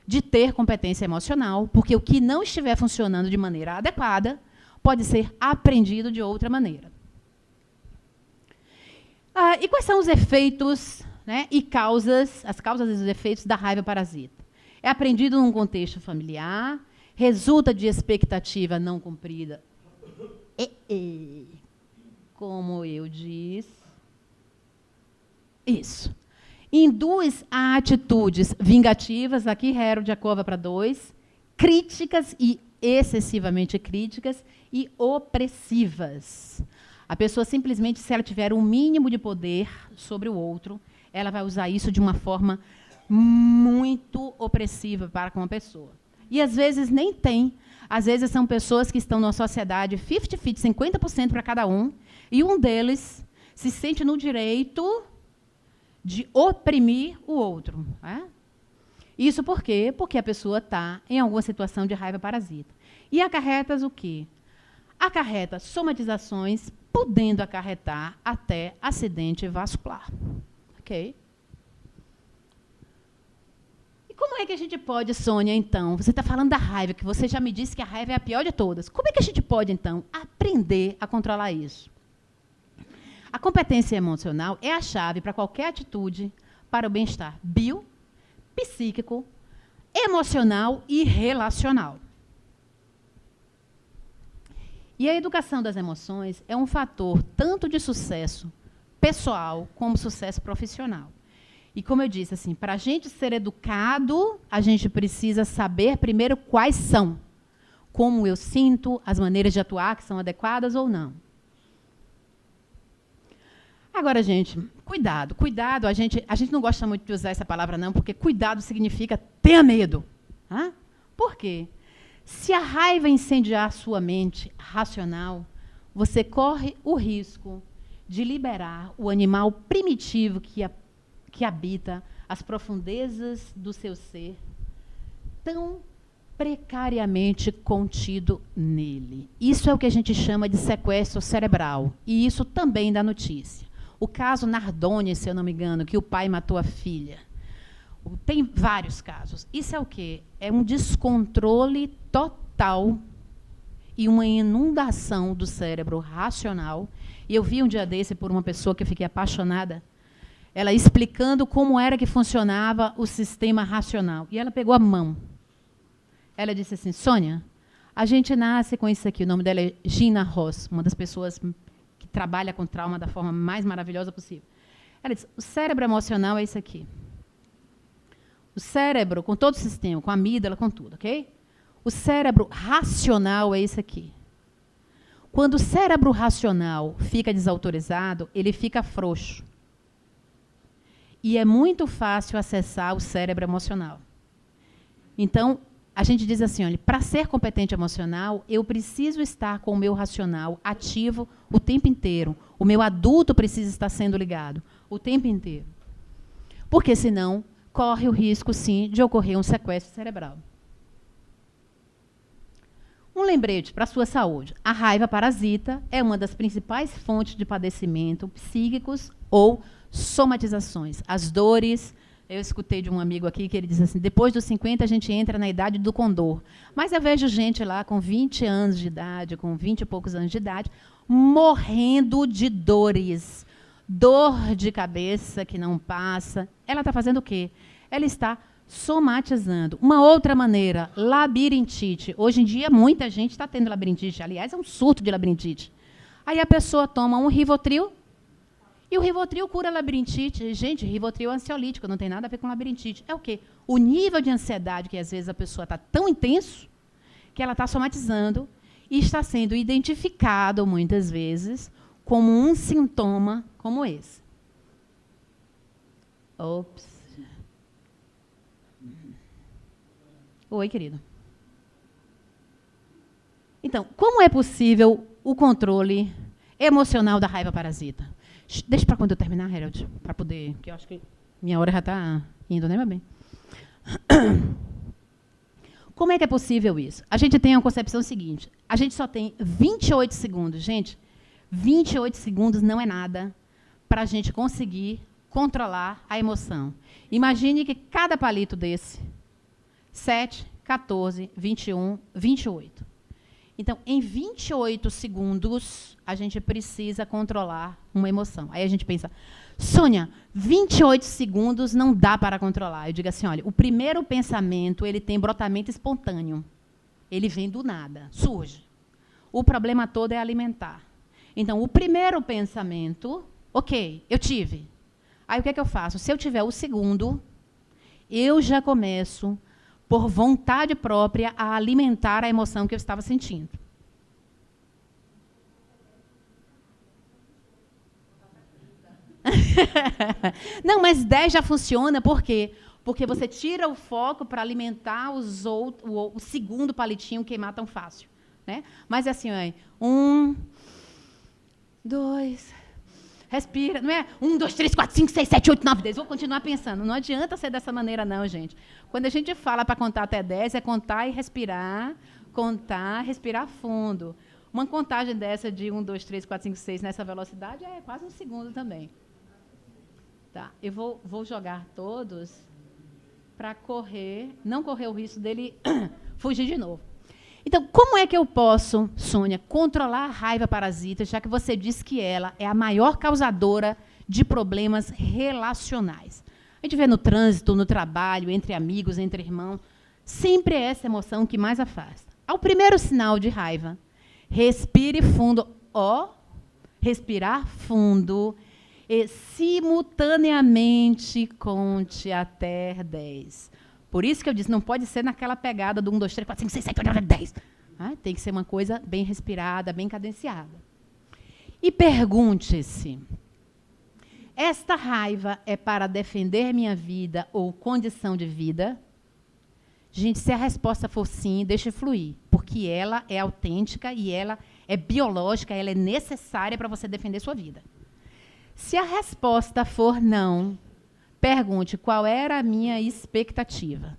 de ter competência emocional, porque o que não estiver funcionando de maneira adequada pode ser aprendido de outra maneira. E quais são os efeitos, né, e causas, as causas e os efeitos da raiva parasita? É aprendido num contexto familiar, resulta de expectativa não cumprida. Como eu disse. Isso. Induz a atitudes vingativas, aqui Herodjakova para 2, críticas e excessivamente críticas e opressivas. A pessoa simplesmente, se ela tiver um mínimo de poder sobre o outro, ela vai usar isso de uma forma muito opressiva para com a pessoa. E às vezes nem tem. Às vezes são pessoas que estão numa sociedade 50-50, 50% para cada um, e um deles se sente no direito de oprimir o outro. Né? Isso por quê? Porque a pessoa está em alguma situação de raiva parasita. E acarreta o quê? Acarreta somatizações, podendo acarretar até acidente vascular. Ok? E como é que a gente pode, Sônia, então? Você está falando da raiva, que você já me disse que a raiva é a pior de todas. Como é que a gente pode, então, aprender a controlar isso? A competência emocional é a chave para qualquer atitude para o bem-estar bio, psíquico, emocional e relacional. E a educação das emoções é um fator tanto de sucesso pessoal como sucesso profissional. E como eu disse, assim, para a gente ser educado, a gente precisa saber primeiro quais são. Como eu sinto, as maneiras de atuar que são adequadas ou não. Agora, gente, cuidado. Cuidado, a gente não gosta muito de usar essa palavra, não, porque cuidado significa tenha medo. Tá? Por quê? Se a raiva incendiar sua mente racional, você corre o risco de liberar o animal primitivo que habita as profundezas do seu ser, tão precariamente contido nele. Isso é o que a gente chama de sequestro cerebral. E isso também dá notícia. O caso Nardoni, se eu não me engano, que o pai matou a filha. Tem vários casos. Isso é o quê? É um descontrole total e uma inundação do cérebro racional. E eu vi um dia desse por uma pessoa que eu fiquei apaixonada, ela explicando como era que funcionava o sistema racional. E ela pegou a mão. Ela disse assim, Sônia, a gente nasce com isso aqui. O nome dela é Gina Ross, uma das pessoas que trabalha com trauma da forma mais maravilhosa possível. Ela disse, o cérebro emocional é isso aqui. O cérebro, com todo o sistema, com a amígdala, com tudo, ok? O cérebro racional é isso aqui. Quando o cérebro racional fica desautorizado, ele fica frouxo. E é muito fácil acessar o cérebro emocional. Então, a gente diz assim, olha, para ser competente emocional, eu preciso estar com o meu racional ativo o tempo inteiro. O meu adulto precisa estar sendo ligado o tempo inteiro. Porque, senão, corre o risco, sim, de ocorrer um sequestro cerebral. Um lembrete para a sua saúde. A raiva parasita é uma das principais fontes de padecimento psíquicos ou somatizações. As dores... Eu escutei de um amigo aqui que ele diz assim, depois dos 50 a gente entra na idade do condor. Mas eu vejo gente lá com 20 anos de idade, com 20 e poucos anos de idade, morrendo de dores. Dor de cabeça que não passa. Ela está fazendo o quê? Ela está somatizando. Uma outra maneira, labirintite. Hoje em dia, muita gente está tendo labirintite. Aliás, é um surto de labirintite. Aí a pessoa toma um Rivotril, e o Rivotril cura a labirintite. Gente, Rivotril é ansiolítico, não tem nada a ver com labirintite. É o quê? O nível de ansiedade que, às vezes, a pessoa está tão intenso que ela está somatizando e está sendo identificado, muitas vezes, como um sintoma como esse. Ops. Oi, querido. Então, como é possível o controle emocional da raiva parasita? Deixa para quando eu terminar, Harold, para poder... Porque eu acho que minha hora já está indo, né, meu bem? Como é que é possível isso? A gente tem uma concepção seguinte. A gente só tem 28 segundos. Gente, 28 segundos não é nada para a gente conseguir controlar a emoção. Imagine que cada palito desse, 7, 14, 21, 28. Então, em 28 segundos, a gente precisa controlar uma emoção. Aí a gente pensa, Sônia, 28 segundos não dá para controlar. Eu digo assim, olha, o primeiro pensamento, ele tem brotamento espontâneo. Ele vem do nada, surge. O problema todo é alimentar. Então, o primeiro pensamento, ok, eu tive. Aí o que é que eu faço? Se eu tiver o segundo, eu já começo... por vontade própria, a alimentar a emoção que eu estava sentindo. Não, mas 10 já funciona, por quê? Porque você tira o foco para alimentar o segundo palitinho queimar tão fácil. Né? Mas é assim, ó, 1, 2... Respira, não é? 1, 2, 3, 4, 5, 6, 7, 8, 9, 10. Vou continuar pensando. Não adianta ser dessa maneira, não, gente. Quando a gente fala para contar até 10, é contar e respirar, contar, respirar fundo. Uma contagem dessa de 1, 2, 3, 4, 5, 6 nessa velocidade é quase um segundo também. Tá, eu vou jogar todos para não correr o risco dele fugir de novo. Então, como é que eu posso, Sônia, controlar a raiva parasita, já que você disse que ela é a maior causadora de problemas relacionais? A gente vê no trânsito, no trabalho, entre amigos, entre irmãos, sempre é essa emoção que mais afasta. Ao primeiro sinal de raiva, respire fundo. Respirar fundo e simultaneamente conte até 10. Por isso que eu disse, não pode ser naquela pegada do 1, 2, 3, 4, 5, 6, 7, 8, 9, 10. Tem que ser uma coisa bem respirada, bem cadenciada. E pergunte-se, esta raiva é para defender minha vida ou condição de vida? Gente, se a resposta for sim, deixe fluir, porque ela é autêntica e ela é biológica, ela é necessária para você defender sua vida. Se a resposta for não, pergunte qual era a minha expectativa.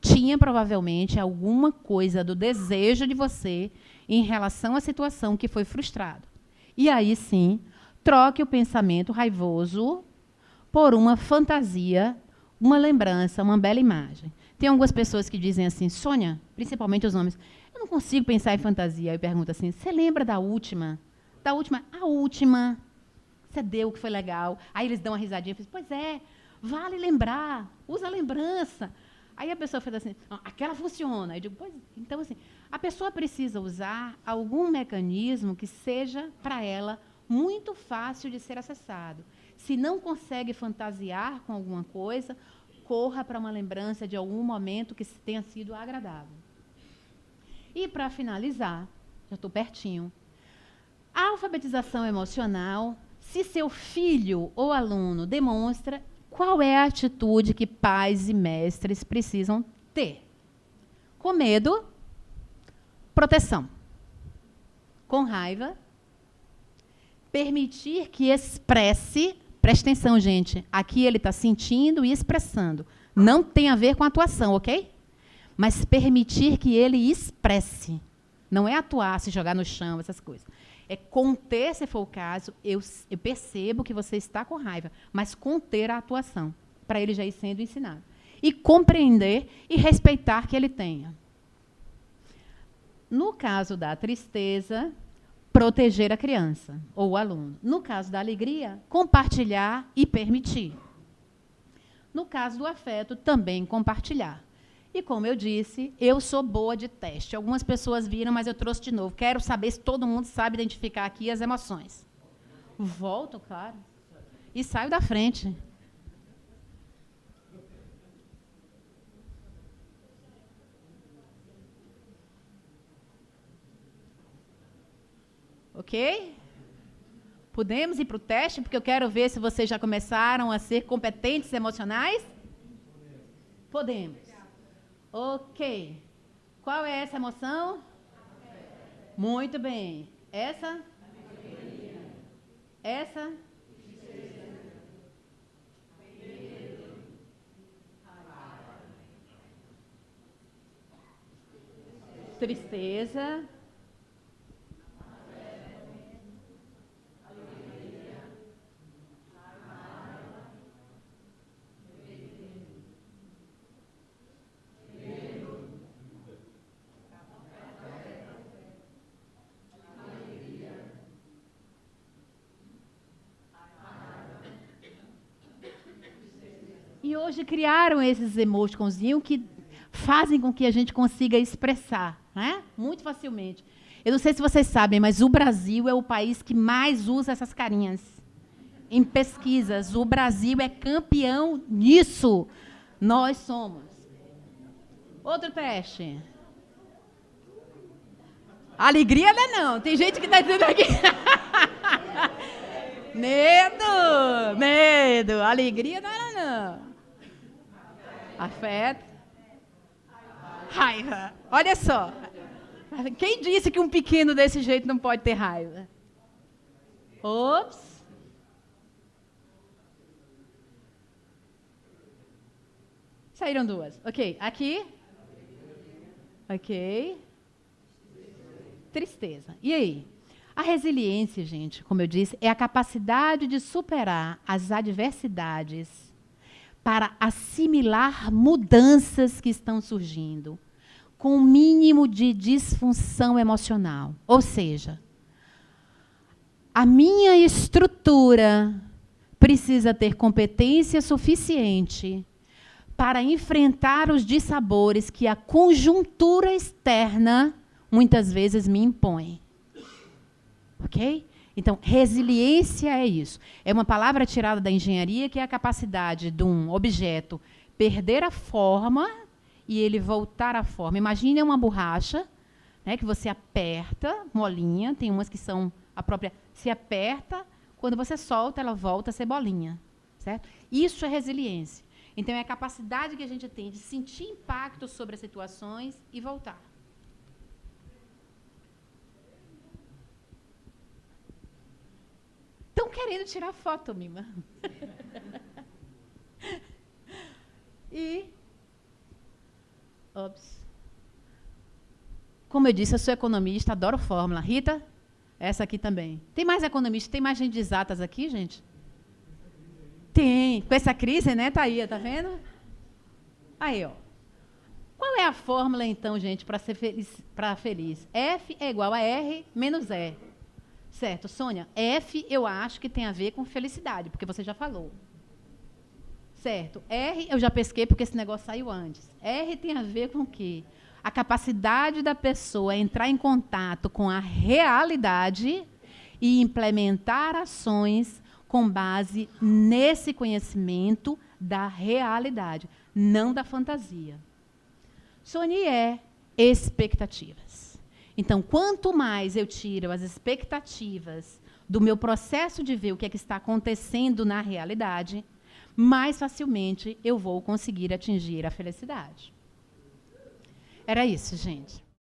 Tinha provavelmente alguma coisa do desejo de você em relação à situação que foi frustrada. E aí sim, troque o pensamento raivoso por uma fantasia, uma lembrança, uma bela imagem. Tem algumas pessoas que dizem assim, Sônia, principalmente os homens, eu não consigo pensar em fantasia. Aí pergunta assim, você lembra da última? A última, você deu que foi legal. Aí eles dão uma risadinha e dizem, pois é, vale lembrar, usa a lembrança. Aí a pessoa faz assim, aquela funciona. Eu digo, pois, então assim, a pessoa precisa usar algum mecanismo que seja, para ela, muito fácil de ser acessado. Se não consegue fantasiar com alguma coisa, corra para uma lembrança de algum momento que tenha sido agradável. E, para finalizar, já estou pertinho, a alfabetização emocional, se seu filho ou aluno demonstra, qual é a atitude que pais e mestres precisam ter? Com medo, proteção. Com raiva, permitir que expresse. Preste atenção, gente. Aqui ele está sentindo e expressando. Não tem a ver com atuação, ok? Mas permitir que ele expresse. Não é atuar, se jogar no chão, essas coisas. É conter, se for o caso, eu percebo que você está com raiva, mas conter a atuação, para ele já ir sendo ensinado. E compreender e respeitar que ele tenha. No caso da tristeza, proteger a criança ou o aluno. No caso da alegria, compartilhar e permitir. No caso do afeto, também compartilhar. E como eu disse, eu sou boa de teste. Algumas pessoas viram, mas eu trouxe de novo. Quero saber se todo mundo sabe identificar aqui as emoções. Volto, claro. E saio da frente. Ok? Podemos ir para o teste, porque eu quero ver se vocês já começaram a ser competentes emocionais? Podemos. Ok. Qual é essa emoção? Muito bem. Essa? Essa? Tristeza. E hoje criaram esses emoticonzinhos que fazem com que a gente consiga expressar, né? Muito facilmente. Eu não sei se vocês sabem, mas o Brasil é o país que mais usa essas carinhas. Em pesquisas, o Brasil é campeão nisso. Nós somos. Outro teste. Alegria não. Tem gente que está dizendo aqui. Medo. Medo. Alegria não. Afeto. Raiva. Olha só. Quem disse que um pequeno desse jeito não pode ter raiva? Ops. Saíram duas. Ok. Aqui. Ok. Tristeza. E aí? A resiliência, gente, como eu disse, é a capacidade de superar as adversidades para assimilar mudanças que estão surgindo, com o mínimo de disfunção emocional. Ou seja, a minha estrutura precisa ter competência suficiente para enfrentar os dissabores que a conjuntura externa muitas vezes me impõe. Ok? Então, resiliência é isso. É uma palavra tirada da engenharia, que é a capacidade de um objeto perder a forma e ele voltar à forma. Imagine uma borracha, né, que você aperta, molinha, tem umas que são a própria... Se aperta, quando você solta, ela volta a ser bolinha. Certo? Isso é resiliência. Então, é a capacidade que a gente tem de sentir impacto sobre as situações e voltar. Estão querendo tirar foto, Mima. E... Ops. Como eu disse, eu sou economista, adoro fórmula. Rita? Essa aqui também. Tem mais economista? Tem mais gente de exatas aqui, gente? Tem. Com essa crise, né? Tá aí, tá vendo? Aí, ó. Qual é a fórmula, então, gente, para ser feliz, para feliz? F é igual a R menos E. Certo, Sônia? F eu acho que tem a ver com felicidade, porque você já falou. Certo. R eu já pesquei porque esse negócio saiu antes. R tem a ver com o quê? A capacidade da pessoa entrar em contato com a realidade e implementar ações com base nesse conhecimento da realidade, não da fantasia. Sônia é expectativas. Então, quanto mais eu tiro as expectativas do meu processo de ver o que é que está acontecendo na realidade, mais facilmente eu vou conseguir atingir a felicidade. Era isso, gente.